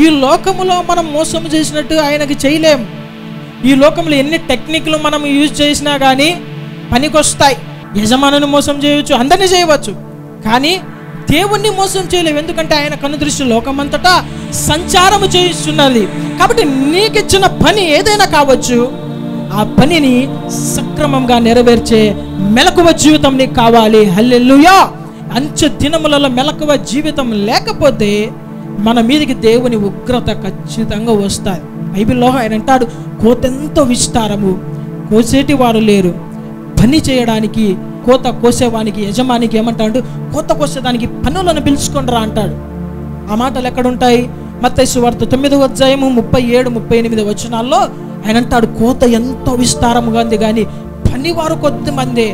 ఈ లోకములో మనం మోసం చేసినట్టు ఆయనకి చేయలేం. ఈ లోకంలో ఎన్ని టెక్నిక్లు మనం యూజ్ చేసినా కానీ పనికొస్తాయి. యజమానుని మోసం చేయవచ్చు, అందరినీ చేయవచ్చు, కానీ దేవుణ్ణి మోసం చేయలేవు. ఎందుకంటే ఆయన కనుదృష్టి లోకమంతటా సంచారము చేయిస్తున్నది. కాబట్టి నీకిచ్చిన పని ఏదైనా కావచ్చు, ఆ పనిని సక్రమంగా నెరవేర్చే మెలకువ జీవితం నీకు కావాలి. హల్లెలూయా. అంచె దినములలో మెలకువ జీవితం లేకపోతే మన మీదకి దేవుని ఉగ్రత ఖచ్చితంగా వస్తుంది. బైబిల్లో ఆయన అంటాడు, కోతెంతో విస్తారము, కోసేటి వారు లేరు. పని చేయడానికి, కోత కోసేవానికి యజమానికి ఏమంటాడు, కోత కోసేదానికి పనులను పిలుచుకొనిరా అంటాడు. ఆ మాటలు ఎక్కడుంటాయి? మత్తయి సువార్త 9వ అధ్యాయము 37-38 వచనాల్లో ఆయన అంటాడు, కోత ఎంతో విస్తారముగా ఉంది కానీ పనివారు కొద్దిమంది.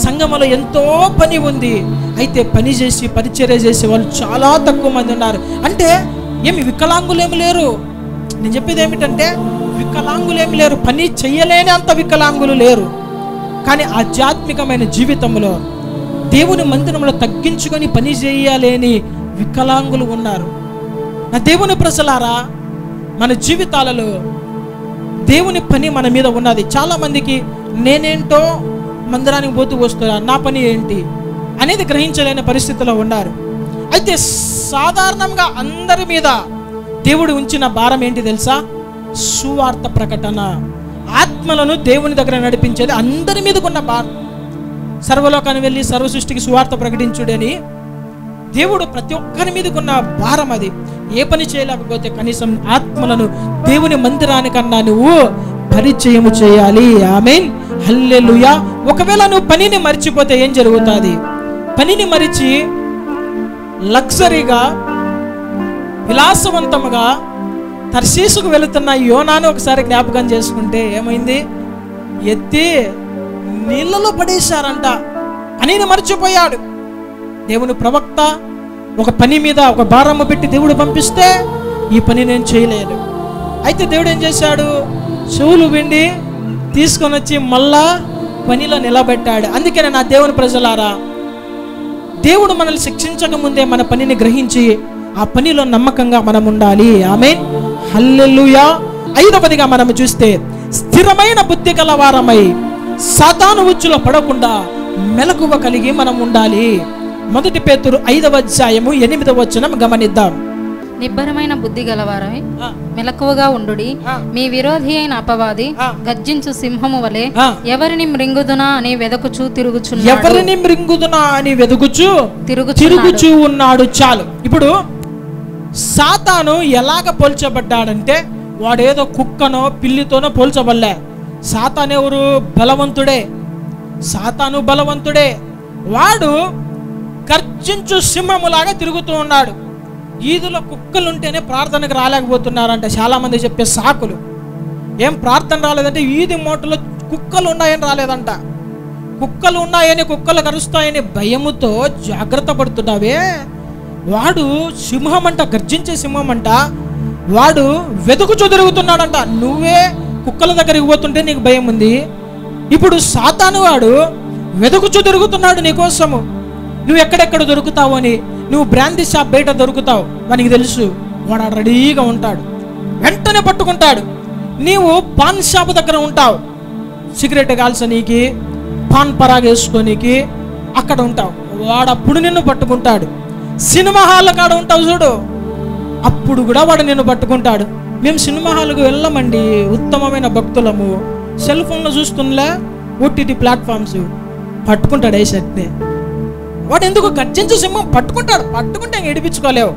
సంఘములో ఎంతో పని ఉంది, అయితే పని చేసి పరిచర్య చేసే వాళ్ళు చాలా తక్కువ మంది ఉన్నారు. అంటే ఏమి వికలాంగులేమి లేరు. నేను చెప్పేది ఏమిటంటే, వికలాంగులేమి లేరు, పని చెయ్యలేని అంత వికలాంగులు లేరు. కానీ ఆధ్యాత్మికమైన జీవితంలో దేవుని మందిరంలో తగ్గించుకొని పని చేయలేని వికలాంగులు ఉన్నారు. నా దేవుని ప్రజలారా, మన జీవితాలలో దేవుని పని మన మీద ఉన్నది. చాలా మందికి నేనేంటో మందిరానికి పోతూ వస్తున్నా, నా పని ఏంటి అనేది గ్రహించలేని పరిస్థితిలో ఉన్నారు. అయితే సాధారణంగా అందరి మీద దేవుడు ఉంచిన భారం ఏంటి తెలుసా? సువార్త ప్రకటన. ఆత్మలను దేవుని దగ్గర నడిపించేది అందరి మీదకు ఉన్న భారం. సర్వలోకాన్ని వెళ్ళి సర్వ సృష్టికి సువార్త ప్రకటించుడని దేవుడు ప్రతి ఒక్కరి మీదకున్న భారం అది. ఏ పని చేయలేకపోతే కనీసం ఆత్మలను దేవుని మందిరానికన్నా నువ్వు పరిచయము చేయాలి. ఆమేన్, హల్లెలూయా. ఒకవేళ నువ్వు పనిని మర్చిపోతే ఏం జరుగుతుంది? పనిని మరిచి లగ్జరీగా విలాసవంతముగా తర్షీసుకు వెళుతున్న యోనాను ఒకసారి జ్ఞాపకం చేసుకుంటే ఏమైంది? ఎత్తి నీళ్ళలో పడేశారంట. పనిని మర్చిపోయాడు. దేవుని ప్రవక్త ఒక పని మీద ఒక భారము పెట్టి దేవుడు పంపిస్తే ఈ పని నేను చేయలేను. అయితే దేవుడు ఏం చేశాడు? చెవులు విండి తీసుకొని వచ్చి మళ్ళా పనిలో నిలబెట్టాడు. అందుకనే నా దేవుని ప్రజలారా, దేవుడు మనల్ని శిక్షించక ముందే మన పనిని గ్రహించి ఆ పనిలో నమ్మకంగా మనం ఉండాలి. ఆమేన్, హల్లెలూయా. 5వదిగా మనం చూస్తే, స్థిరమైన బుద్ధి గలవారమై సాతాను ఉచ్చులో పడకుండా మెలకువ కలిగి మనం ఉండాలి. 1 పేతురు 5వ అధ్యాయము 8వ వచనం గమనిద్దాం. నిబ్బరమైన బుద్ధి గలవారై మెలకువగా ఉండుడి. మీ విరోధి అయిన అపవాది గర్జించు సింహము వలె ఎవరిని మృంగుదునా అని వెదకుచూ తిరుగుచూ ఉన్నాడు. చాలు. ఇప్పుడు సాతాను ఎలాగ పోల్చబడ్డాడంటే వాడేదో కుక్కనో పిల్లితోనో పోల్చబడలే. సాతాను ఎవరు? బలవంతుడే. సాతాను బలవంతుడే. వాడు గర్జించు సింహములాగా తిరుగుతూ ఉన్నాడు. ఈదులో కుక్కలుంటేనే ప్రార్థనకు రాలేకపోతున్నారంట చాలా మంది చెప్పే సాకులు. ఏం ప్రార్థన రాలేదంటే ఈది మోటలో కుక్కలు ఉన్నాయని రాలేదంట. కుక్కలు ఉన్నాయని, కుక్కలు కరుస్తాయని భయముతో జాగ్రత్త పడుతున్నావే. వాడు సింహం అంట, గర్జించే సింహం అంట. వాడు వెతుకుచూ తిరుగుతున్నాడంట. నువ్వే కుక్కల దగ్గరికి పోతుంటే నీకు భయం ఉంది. ఇప్పుడు సాతాను వాడు వెతుకుచూ తిరుగుతున్నాడు నీకోసము. నువ్వు ఎక్కడెక్కడ దొరుకుతావు అని. నువ్వు బ్రాందీ షాప్ బయట దొరుకుతావు, వానికి తెలుసు. వాడు రెడీగా ఉంటాడు, వెంటనే పట్టుకుంటాడు. నీవు పాన్ షాప్ దగ్గర ఉంటావు, సిగరెట్ కాల్చనీకి, పాన్ పరాగ్ వేసుకోనీకి అక్కడ ఉంటావు. వాడు అప్పుడు నిన్ను పట్టుకుంటాడు. సినిమా హాల్ కాడ ఉంటావు చూడు, అప్పుడు కూడా వాడు నిన్ను పట్టుకుంటాడు. మేము సినిమా హాల్కు వెళ్ళమండి, ఉత్తమమైన భక్తులము. సెల్ ఫోన్లో చూస్తున్నా ఓటీటీ ప్లాట్ఫామ్స్. పట్టుకుంటాడు ఏ శక్తి. వాడు ఎందుకు? గర్జించు సింహం పట్టుకుంటాడు. పట్టుకుంటే ఇడిపించుకోలేవు.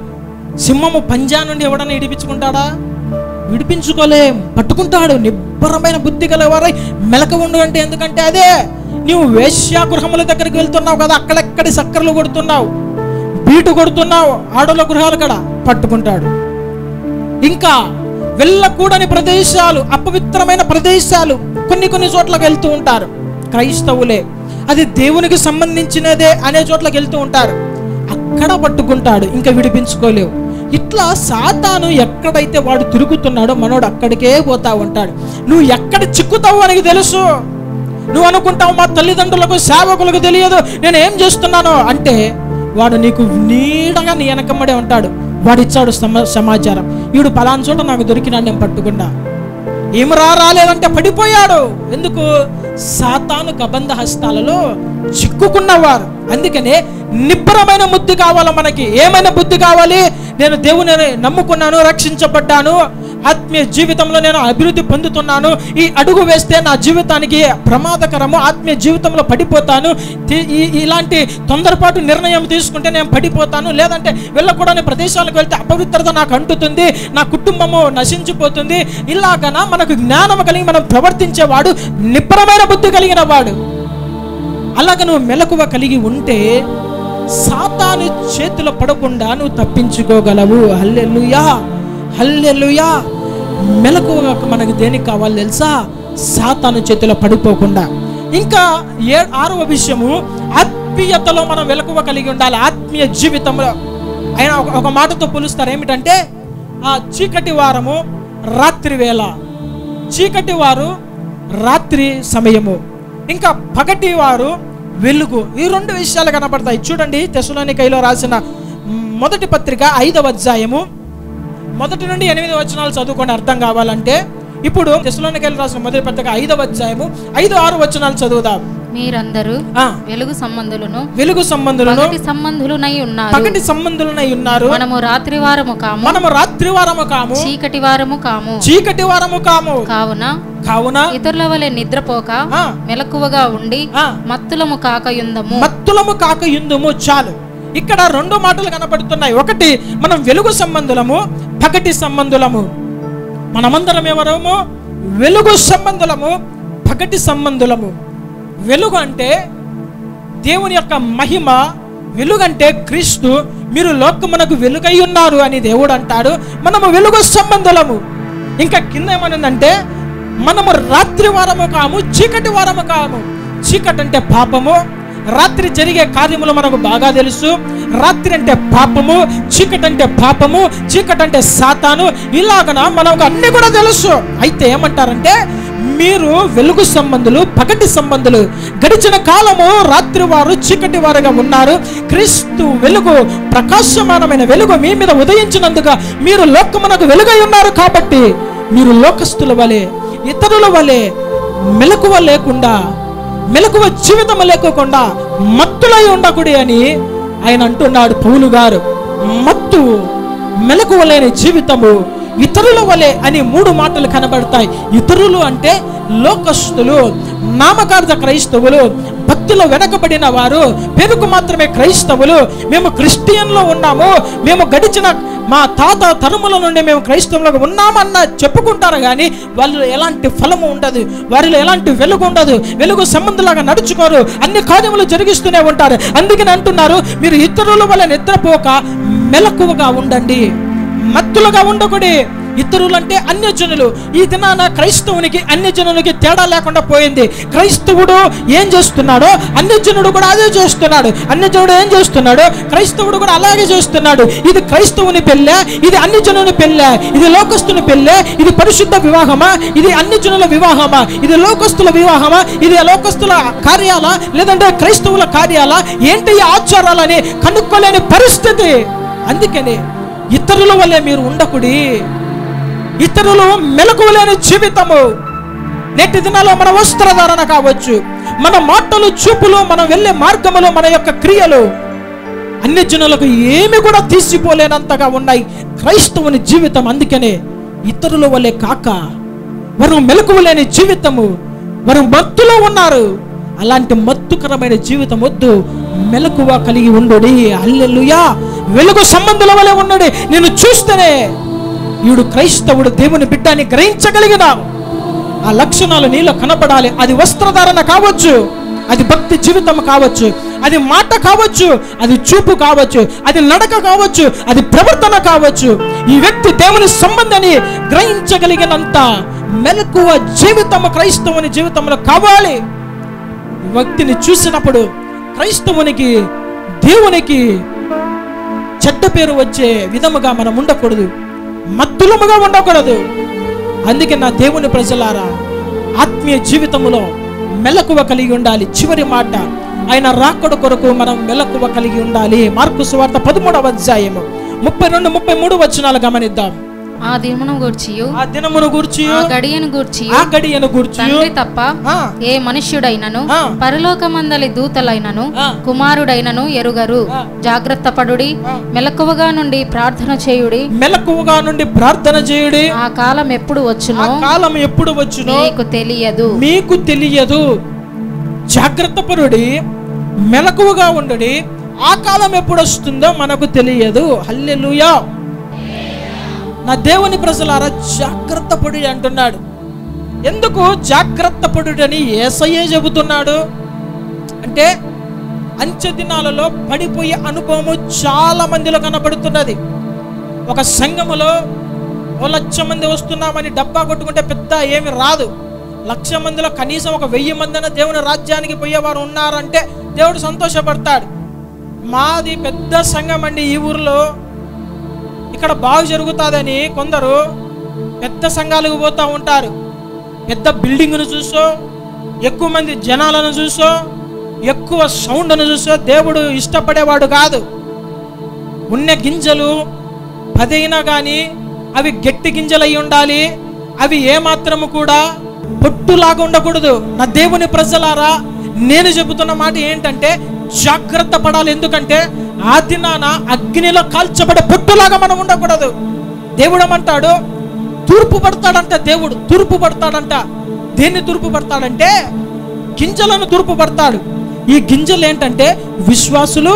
సింహము పంజా నుండి ఎవడన్నా ఇడిపించుకుంటాడా? విడిపించుకోలేం. పట్టుకుంటాడు. నిబ్బరమైన బుద్ధి గలవారై మెలక ఉండు అంటే ఎందుకంటే అదే. నువ్వు వేశ్యాగృహముల దగ్గరికి వెళ్తున్నావు కదా, అక్కడెక్కడి చక్కర్లు కొడుతున్నావు, బీటు కొడుతున్నావు, ఆడోళ్ళ గృహాలు కూడా పట్టుకుంటాడు. ఇంకా వెళ్ళకూడని ప్రదేశాలు, అపవిత్రమైన ప్రదేశాలు కొన్ని చోట్లకి వెళ్తూ ఉంటారు క్రైస్తవులే. అది దేవునికి సంబంధించినదే అనే చోట్లకి వెళ్తూ ఉంటారు, అక్కడ పట్టుకుంటాడు. ఇంకా విడిపించుకోలేవు. ఇట్లా సాతాను ఎక్కడైతే వాడు తిరుగుతున్నాడో మనోడు అక్కడికే పోతా ఉంటాడు. నువ్వు ఎక్కడ చిక్కుతావు అని తెలుసు. నువ్వు అనుకుంటావు మా తల్లిదండ్రులకు, సేవకులకు తెలియదు నేను ఏం చేస్తున్నానో అంటే, వాడు నీకు నీడగా నీ వెనకమ్మడే ఉంటాడు. వాడు ఇచ్చాడు సమాచారం. వీడు పలానా చోట నాకు దొరికినా, నేను పట్టుకున్నా. ఏమి రాలేదంటే పడిపోయాడు. ఎందుకు? సాతాను కబంధ హస్తాలలో చిక్కుకున్నవారు. అందుకనే నిబ్బరమైన బుద్ధి కావాలి మనకి. ఏమైనా బుద్ధి కావాలి? నేను దేవుని నమ్ముకున్నాను, రక్షించబడ్డాను, ఆత్మీయ జీవితంలో నేను అభివృద్ధి పొందుతున్నాను, ఈ అడుగు వేస్తే నా జీవితానికి ప్రమాదకరము, ఆత్మీయ జీవితంలో పడిపోతాను, ఇలాంటి తొందరపాటు నిర్ణయం తీసుకుంటే నేను పడిపోతాను, లేదంటే వెళ్ళకూడని ప్రదేశాలకు వెళ్తే అపవిత్రత నాకు అంటుతుంది, నా కుటుంబము నశించిపోతుంది. ఇలాగనా మనకు జ్ఞానం కలిగి మనం ప్రవర్తించేవాడు నిబ్బరమైన బుద్ధి కలిగిన వాడు. అలాగ నువ్వు మెలకువ కలిగి ఉంటే సాతాను చేతిలో పడకుండా నువ్వు తప్పించుకోగలవు. హల్లెలూయా, హల్లెలూయా. మెలకువ మనకు దేనికి కావాలి తెలుసా? సాతాను చేతిలో పడిపోకుండా. ఇంకా 6వ విషయము, ఆత్మీయతలో మనం మెలకువ కలిగి ఉండాలి. ఆత్మీయ జీవితంలో ఆయన ఒక మాటతో పోలుస్తారు. ఏమిటంటే చీకటి వారము రాత్రి వేళ, చీకటి వారు రాత్రి సమయము, ఇంకా పగటి వారు వెలుగు. ఈ 2 విషయాలు కనపడతాయి. చూడండి, తెస్సలోనికైలో రాసిన మొదటి పత్రిక 5వ అధ్యాయము 1 నుండి 8 వచనాలు చదువుకొని అర్థం కావాలంటే, ఇప్పుడు తెస్సలోనికైలో రాసిన మొదటి పత్రిక 5వ అధ్యాయము 5-6 వచనాలు చదువుదాం. మీరందరూ వెలుగు సంబంధులను పగటి సంబంధులునై ఉన్నారు. మనము రాత్రి వారము కాము, చీకటి వారము కాము. కావున ఇతరుల వలె నిద్రపోక మెలకువగా ఉండి మత్తులము కాకయుందుము. చాలు. ఇక్కడ 2 మాటలు కనబడుతున్నాయి. ఒకటి, మనం వెలుగు సంబంధులము, పగటి సంబంధులము. మనమందరం ఎవరము? వెలుగు సంబంధులము, పగటి సంబంధులము. వెలుగు అంటే దేవుని యొక్క మహిమ, వెలుగంటే క్రీస్తు. మీరు లోకమునకు వెలుగై ఉన్నారు అని దేవుడు అంటాడు. మనము వెలుగు సంబంధులము. ఇంకా కింద ఏమనుందంటే, మనము రాత్రి వారము కాము, చీకటి వారము కాము. చీకటి అంటే పాపము, రాత్రి జరిగే కార్యములు మనకు బాగా తెలుసు. రాత్రి అంటే పాపము, చీకటి అంటే పాపము, చీకటి అంటే సాతాను. ఇలాగన మనకు అన్ని కూడా తెలుసు. అయితే ఏమంటారంటే, మీరు వెలుగు సంబంధులు, పగటి సంబంధులు. గడిచిన కాలము రాత్రి వారు, చీకటి వారుగా ఉన్నారు. క్రీస్తు వెలుగు, ప్రకాశమానమైన వెలుగు మీ మీద ఉదయించినందుగా మీరు లోకమునకు వెలుగై ఉన్నారు. కాబట్టి మీరు లోకస్తుల వలె, ఇతరుల వలె మెలకువ లేకుండా, మెలకువ జీవితం లేకోకుండా మత్తులై ఉండకూడదు అని ఆయన అంటున్నాడు. పౌలు గారు మత్తు మెలకువ లేని జీవితము, ఇతరుల వలె అని 3 మాటలు కనబడతాయి. ఇతరులు అంటే లోకస్తులు, నామకార్థ క్రైస్తవులు, భక్తిలో వెనకబడిన వారు, పేరుకు మాత్రమే క్రైస్తవులు. మేము క్రిస్టియన్లో ఉన్నాము, మేము గడిచిన మా తాత తరముల నుండి మేము క్రైస్తవులుగా ఉన్నామన్న చెప్పుకుంటారు, కానీ వాళ్ళు ఎలాంటి ఫలము ఉండదు, వారిలో ఎలాంటి వెలుగు ఉండదు, వెలుగు సంబంధంలాగా నడుచుకోరు, అన్ని కార్యములు జరిగిస్తూనే ఉంటారు. అందుకని అంటున్నారు, మీరు ఇతరుల వల్ల నిద్రపోక మెలకువగా ఉండండి, మత్తులుగా ఉండకూడదు. ఇతరులు అంటే అన్యజనులు. ఈ దినాన క్రైస్తవునికి అన్యజనులకి తేడా లేకుండా పోయింది. క్రైస్తవుడు ఏం చేస్తున్నాడో అన్యజనుడు కూడా అదే చేస్తున్నాడు, అన్యజనుడు ఏం చేస్తున్నాడో క్రైస్తవుడు కూడా అలాగే చేస్తున్నాడు. ఇది క్రైస్తవుని పెళ్ళే, ఇది అన్యజనుని పెళ్ళే, ఇది లోకస్తుని పెళ్ళే, ఇది పరిశుద్ధ వివాహమా, ఇది అన్యజనుల వివాహమా, ఇది లోకస్తుల వివాహమా, ఇది లోకస్తుల కార్యాలా లేదంటే క్రైస్తవుల కార్యాలా, ఏంటి ఈ ఆచారాలని కనుక్కోలేని పరిస్థితి. అందుకని ఇతరుల వల్లే మీరు ఉండకుడి, ఇతరులు మెలకువలేని జీవితము. నేటి దినాల్లో మన వస్త్రధారణ కావచ్చు, మన మాటలు, చూపులు, మనం వెళ్ళే మార్గములు, మన యొక్క క్రియలు అన్ని జనులకు ఏమి కూడా తీసిపోలేనంతగా ఉన్నాయి క్రైస్తవుని జీవితం. అందుకనే ఇతరుల వల్లే కాక వారు మెలకువలేని జీవితము, వారు మత్తులో ఉన్నారు. అలాంటి మత్తుకరమైన జీవితం వద్దు, మెలకువ కలిగి ఉండుడి. హల్లెలూయా. వెలుగు సంబంధుల వలె ఉండుడి. నేను చూస్తేనే వీడు క్రైస్తవుడు, దేవుని బిడ్డ అని గ్రహించగలిగిన ఆ లక్షణాలు నీలో కనపడాలి. అది వస్త్రధారణ కావచ్చు, అది భక్తి జీవితం కావచ్చు, అది మాట కావచ్చు, అది చూపు కావచ్చు, అది నడక కావచ్చు, అది ప్రవర్తన కావచ్చు. ఈ వ్యక్తి దేవుని సంబంధాన్ని గ్రహించగలిగినంత మెలకువ జీవితము క్రైస్తవుని జీవితంలో కావాలి. వ్యక్తిని చూసినప్పుడు క్రైస్తవునికి, దేవునికి చెడ్డ పేరు వచ్చే విధముగా మనం ఉండకూడదు, మత్తులముగా ఉండకూడదు. అందుకే నా దేవుని ప్రజలారా, ఆత్మీయ జీవితములో మెలకువ కలిగి ఉండాలి. చివరి మాట, ఆయన రాకడ కొరకు మనం మెలకువ కలిగి ఉండాలి. మార్కు సువార్త 13వ అధ్యాయము 32, 33 వచనాలు గమనిద్దాం. ఆ దినమును గూర్చియు, ఆ దినమును గూర్చియు, ఆ గడియను గూర్చియు, ఆ గడియను గూర్చియు తండ్రి తప్ప ఏ మనుష్యుడైనను, పరలోకమందలి దూతలైనను, కుమారుడైనను ఎరుగరు. జాగ్రత్త పడుడి, మెలకువగా నుండి ప్రార్థన చేయుడి. మెలకువగా నుండి ప్రార్థన చేయుడి. ఆ కాలం ఎప్పుడు వచ్చునో, ఆ కాలం ఎప్పుడు వచ్చునో మీకు తెలియదు, మీకు తెలియదు. జాగ్రత్త పడుడి, మెలకువగా ఉండుడి. ఆ కాలం ఎప్పుడు వస్తుందో మనకు తెలియదు. హల్లెలూయా. నా దేవుని ప్రజలారా, జాగ్రత్త పడి అంటున్నాడు. ఎందుకు జాగ్రత్త పడుడని యేసయ్యే చెబుతున్నాడు అంటే, అంచె దినాలలో పడిపోయే అనుభవము చాలా మందిలో కనబడుతున్నది. ఒక సంఘములో 1,00,000 మంది వస్తున్నామని డబ్బా కొట్టుకుంటే పెద్ద ఏమి రాదు. 1,00,000 మందిలో కనీసం 1,000 మందిన దేవుని రాజ్యానికి పోయేవారు ఉన్నారంటే దేవుడు సంతోషపడతాడు. మాది పెద్ద సంఘం అండి ఈ ఊరిలో, ఇక్కడ బాగు జరుగుతుందని కొందరు పెద్ద సంఘాలకు పోతూ ఉంటారు. పెద్ద బిల్డింగ్ను చూసో, ఎక్కువ మంది జనాలను చూసో, ఎక్కువ సౌండ్ను చూసో దేవుడు ఇష్టపడేవాడు కాదు. ఉన్న గింజలు 10 అయినా కానీ అవి గట్టి గింజలు అయి ఉండాలి. అవి ఏమాత్రము కూడా పొట్టులాగా ఉండకూడదు. నా దేవుని ప్రజలారా, నేను చెబుతున్న మాట ఏంటంటే, జాగ్రత్త పడాలి. ఎందుకంటే ఆ దినాన అగ్నిలో కాల్చబడే పొట్టులాగా మనం ఉండకూడదు. దేవుడు ఏమంటాడు, తూర్పు పడతాడంట. దేవుడు తూర్పు పడతాడంట. దేన్ని తూర్పు పడతాడంటే, గింజలను తూర్పు పడతాడు. ఈ గింజలు ఏంటంటే విశ్వాసులు,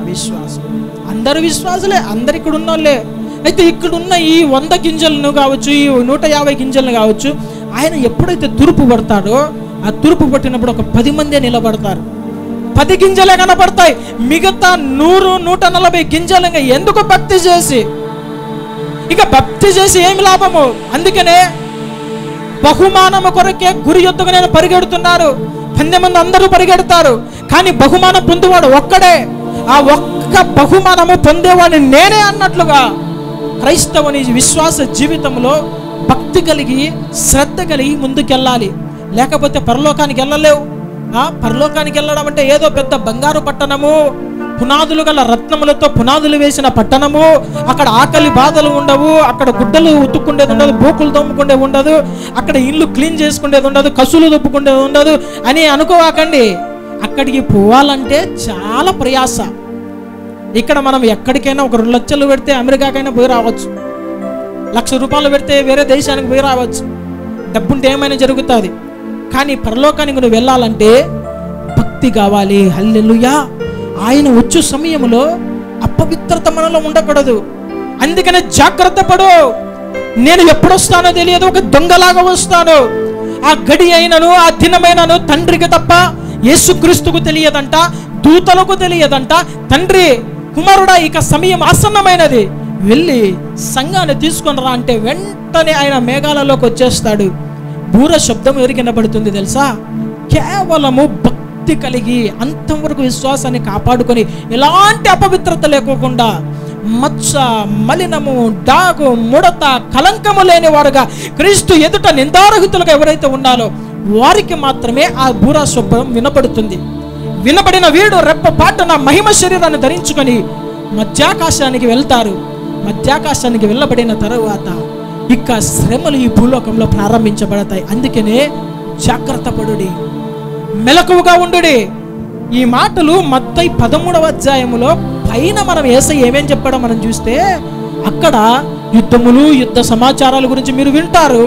అవిశ్వాసులు. అందరూ విశ్వాసులే, అందరు ఇక్కడ ఉన్నోళ్ళే. అయితే ఇక్కడున్న ఈ 100 గింజలను కావచ్చు, ఈ 150 గింజలను కావచ్చు, ఆయన ఎప్పుడైతే తూర్పు పడతాడో, ఆ తూర్పు పట్టినప్పుడు ఒక 10 మందే నిలబడతారు. 10 గింజలే కనపడతాయి. మిగతా 100, 140 గింజలు ఎందుకు భక్తి చేసి, ఇక భక్తి చేసి ఏమి లాభము? అందుకనే బహుమానము కొరకే గురి యొద్దకు నేను పరిగెడుతున్నారు. 10 మంది అందరూ పరిగెడతారు, కానీ బహుమానం పొందేవాడు ఒక్కడే. ఆ ఒక్క బహుమానము పొందేవాడిని నేనే అన్నట్లుగా క్రైస్తవుని విశ్వాస జీవితంలో భక్తి కలిగి, శ్రద్ధ కలిగి ముందుకెళ్ళాలి. లేకపోతే పరలోకానికి వెళ్ళలేవు. పరలోకానికి వెళ్ళడం అంటే ఏదో పెద్ద బంగారు పట్టణము, పునాదులు గల రత్నములతో పునాదులు వేసిన పట్టణము, అక్కడ ఆకలి బాధలు ఉండవు, అక్కడ గుడ్డలు ఉతుక్కుండేది ఉండదు, బోకులు తోముకుండేది ఉండదు, అక్కడ ఇల్లు క్లీన్ చేసుకునేది ఉండదు, కసులు దొప్పుకుండేది ఉండదు అని అనుకోవాకండి. అక్కడికి పోవాలంటే చాలా ప్రయాస. ఇక్కడ మనం ఎక్కడికైనా ఒక 2 లక్షలు పెడితే అమెరికాకైనా పోయి రావచ్చు, 1,00,000 రూపాయలు పెడితే వేరే దేశానికి పోయి రావచ్చు, డబ్బుంటే ఏమైనా జరుగుతుంది. కానీ పరలోకానికి నువ్వు వెళ్ళాలంటే భక్తి కావాలి. హల్లెలూయా. ఆయన వచ్చు సమయంలో అపవిత్రత మనలో ఉండకూడదు. అందుకనే జాగ్రత్త పడు. నేను ఎప్పుడు వస్తానో తెలియదు, ఒక దొంగలాగా వస్తాను. ఆ గడి అయినను ఆ దినమైనను తండ్రికి తప్ప యేసుక్రీస్తుకు తెలియదంట, దూతలకు తెలియదంట. తండ్రి కుమారుడా ఇక సమయం ఆసన్నమైనది, వెళ్ళి సంఘాన్ని తీసుకొని రా అంటే వెంటనే ఆయన మేఘాలలోకి వచ్చేస్తాడు. బూర శబ్దం ఎవరికి వినబడుతుంది తెలుసా? కేవలము భక్తి కలిగి అంతవరకు విశ్వాసాన్ని కాపాడుకొని ఎలాంటి అపవిత్రత లేకోకుండా మచ్చ, మలినము, డాగు, ముడత, కలంకము లేని వారుగా క్రీస్తు ఎదుట నిందారహితులుగా ఎవరైతే ఉన్నారో వారికి మాత్రమే ఆ బూరా శబ్దం వినబడుతుంది. వినబడిన వీడు రెప్పపాటున మహిమ శరీరాన్ని ధరించుకొని మధ్యాకాశానికి వెళ్తారు. మధ్యాకాశానికి వెళ్ళబడిన తరువాత ఇక శ్రమలు ఈ భూలోకంలో ప్రారంభించబడతాయి. అందుకనే జాగ్రత్త పడుడి, మెలకువగా ఉండుడి. ఈ మాటలు మత్తయి 13వ అధ్యాయములో పైన మనం యేసయ్య ఏమేం చెప్పాడో మనం చూస్తే అక్కడ యుద్ధములు, యుద్ధ సమాచారాల గురించి మీరు వింటారు.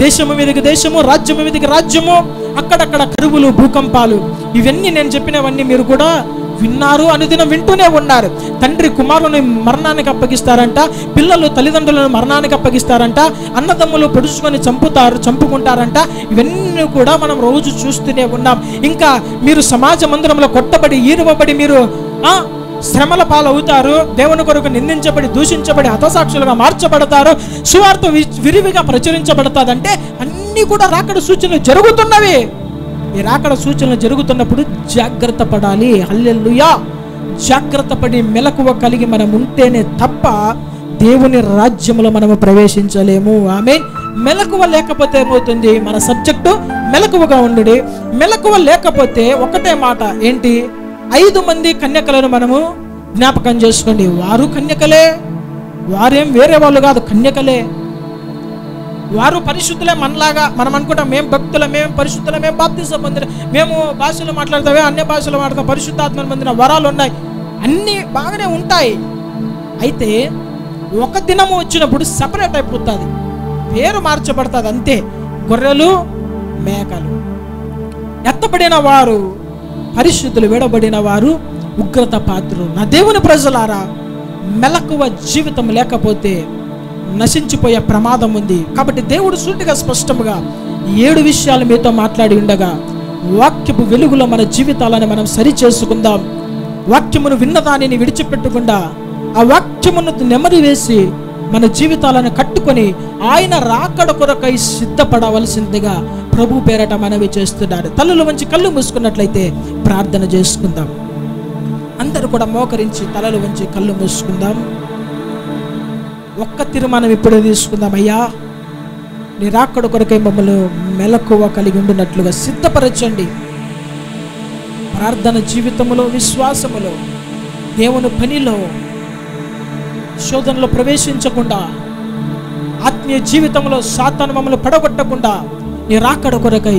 దేశము మీదకి దేశము, రాజ్యము మీదకి రాజ్యము, అక్కడక్కడ కరువులు, భూకంపాలు, ఇవన్నీ నేను చెప్పినవన్నీ మీరు కూడా విన్నారు, అనుదినం వింటూనే ఉన్నారు. తండ్రి కుమారుని మరణానికి అప్పగిస్తారంట, పిల్లలు తల్లిదండ్రులను మరణానికి అప్పగిస్తారంట, అన్నదమ్ములు పొడుచుకొని చంపుకుంటారంట. ఇవన్నీ కూడా మనం రోజు చూస్తూనే ఉన్నాం. ఇంకా మీరు సమాజ మందిరంలో కొట్టబడి, ఈరువబడి మీరు శ్రమల పాలవుతారు. దేవుని కొరకు నిందించబడి, దూషించబడి, హతసాక్షులుగా మార్చబడతారు. సువార్త విరివిగా ప్రచురించబడతాదంటే అన్నీ కూడా రాకడ సూచనలు జరుగుతున్నవి. ఈ రాకడ సూచనలు జరుగుతున్నప్పుడు జాగ్రత్త పడాలి. హల్లెలూయా. జాగ్రత్త పడి మెలకువ కలిగి మనం ఉంటేనే తప్ప దేవుని రాజ్యంలో మనము ప్రవేశించలేము. ఆమేన్. మెలకువ లేకపోతే ఏమవుతుంది? మన సబ్జెక్టు మెలకువగా ఉండుడి. మెలకువ లేకపోతే ఒకటే మాట ఏంటి? 5 మంది కన్యకలను మనము జ్ఞాపకం చేసుకోండి. వారు కన్యకలే, వారేం వేరే వాళ్ళు కాదు, కన్యకలే. వారు పరిశుద్ధులే. మనలాగా మనం అనుకుంటాం మేము భక్తుల, మేము పరిశుద్ధుల, మేము బాప్తిసం పొందిన, మేము భాషలు మాట్లాడతామే, అన్య భాషలు మాట్లాడతాం, పరిశుద్ధాత్మను పొందిన వరాలు ఉన్నాయి, అన్నీ బాగానే ఉంటాయి. అయితే ఒక దినము వచ్చినప్పుడు సపరేట్ అయిపోతుంది, పేరు మార్చబడుతుంది అంతే. గొర్రెలు, మేకలు. ఎత్తబడిన వారు పరిశుద్ధులు, విడబడిన వారు ఉగ్రత పాత్రులు. నా దేవుని ప్రజలారా, మెలకువ జీవితం లేకపోతే నశించిపోయే ప్రమాదం ఉంది. కాబట్టి దేవుడు సూటిగా స్పష్టముగా 7 విషయాలు మీతో మాట్లాడి ఉండగా వాక్యపు వెలుగులో మన జీవితాలను మనం సరి చేసుకుందాం. వాక్యమును విన్నదానిని విడిచిపెట్టకుండా ఆ వాక్యమును నెమరి వేసి మన జీవితాలను కట్టుకొని ఆయన రాకడ కొరకై సిద్ధపడవలసిందిగా ప్రభు పేరట మనవి చేస్తున్నారు. తలలు వంచి కళ్ళు మూసుకున్నట్లయితే ప్రార్థన చేసుకుందాం. అందరూ కూడా మోకరించి తలలు వంచి కళ్ళు మూసుకుందాం. ఒక్క తీర్మానం ఇప్పుడే తీసుకుందాం. అయ్యా, నీ రాకడ కొరకై మమ్మల్ని మెలకువ కలిగి ఉండినట్లుగా సిద్ధపరచండి. ప్రార్థన జీవితంలో, విశ్వాసములో, దేవుని పనిలో, శోధనలో ప్రవేశించకుండా, ఆత్మీయ జీవితంలో సాతాను మమ్మల్ని పడగొట్టకుండా నీ రాకడ కొరకై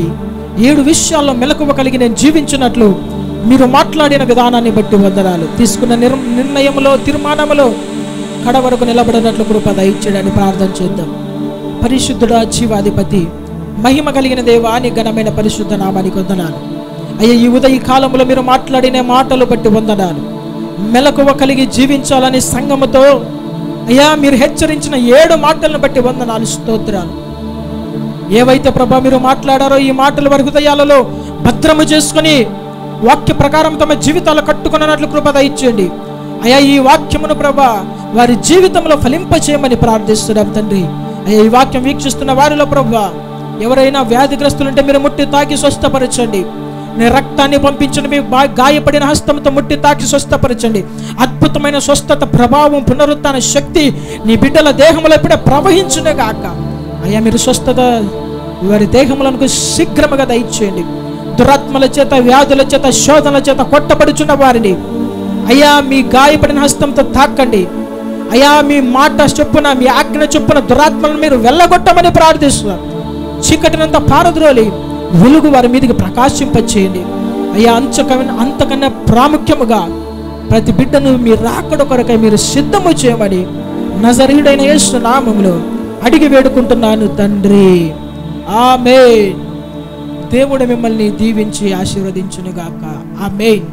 7 విషయాల్లో మెలకువ కలిగి నేను జీవించినట్లు మీరు మాట్లాడిన విధానాన్ని బట్టి వందనాలు. తీసుకున్న నిర్ణయంలో, తీర్మానంలో కడ వరకు నిలబడినట్లు కృప దయచేయడానికి ప్రార్థన చేద్దాం. పరిశుద్ధుడా, జీవాధిపతి, మహిమ కలిగిన దేవా, నీ ఘనమైన పరిశుద్ధ నామానికి వందనాలు. అయ్యా, ఈ ఉదయ కాలంలో మీరు మాట్లాడిన మాటలు బట్టి వందనాలు. మెలకువ కలిగి జీవించాలని సంఘముతో అయ్యా మీరు హెచ్చరించిన 7 మాటలను బట్టి వందనాలు, స్తోత్రాలు. ఏవైతే ప్రభా మీరు మాట్లాడారో ఈ మాటలు వారి హృదయాలలో భద్రము చేసుకుని వాక్య ప్రకారం తమ జీవితాలు కట్టుకున్నట్లు కృప దయచేయండి. అయ్యా, ఈ వాక్యమును ప్రభా వారి జీవితంలో ఫలింపచేయమని ప్రార్థిస్తున్నాం తండ్రి. అయ్యా, ఈ వాక్యం వీక్షిస్తున్న వారిలో ప్రభా ఎవరైనా వ్యాధిగ్రస్తులుంటే మీరు ముట్టి తాకి స్వస్థపరచండి. నీ రక్తాన్ని పంపించండి, మీ గాయపడిన హస్తంతో ముట్టి తాకి స్వస్థపరచండి. అద్భుతమైన స్వస్థత, ప్రభావం, పునరుత్థాన శక్తి నీ బిడ్డల దేహంలో ఇప్పుడే ప్రవహించునే గాక. అయ్యా, మీరు స్వస్థత వారి దేహములకు శీఘ్రముగా దయచేయండి. దురాత్మల చేత, వ్యాధుల చేత, శోధనల చేత కొట్టబడుచున్న వారిని అయ్యా మీ గాయపడిన హస్తంతో తాకండి. అయ్యా, మీ మాట చొప్పున, మీ ఆజ్ఞ చొప్పున దురాత్మలను మీరు వెళ్ళగొట్టమని ప్రార్థిస్తున్నాం. చీకటినంత పారద్రోలి వెలుగు వారి మీదకి ప్రకాశింపచేయండి. అయ్యా, అంతకన్నా ప్రాముఖ్యముగా ప్రతి బిడ్డను మీ రాకడ కొరకై మీరు సిద్ధము చేయమని నజరీయుడైన యేసు నామములో అడిగి వేడుకుంటున్నాను తండ్రి, ఆమేన్. దేవుడు మిమ్మల్ని దీవించి ఆశీర్వదించునుగాక. ఆమేన్.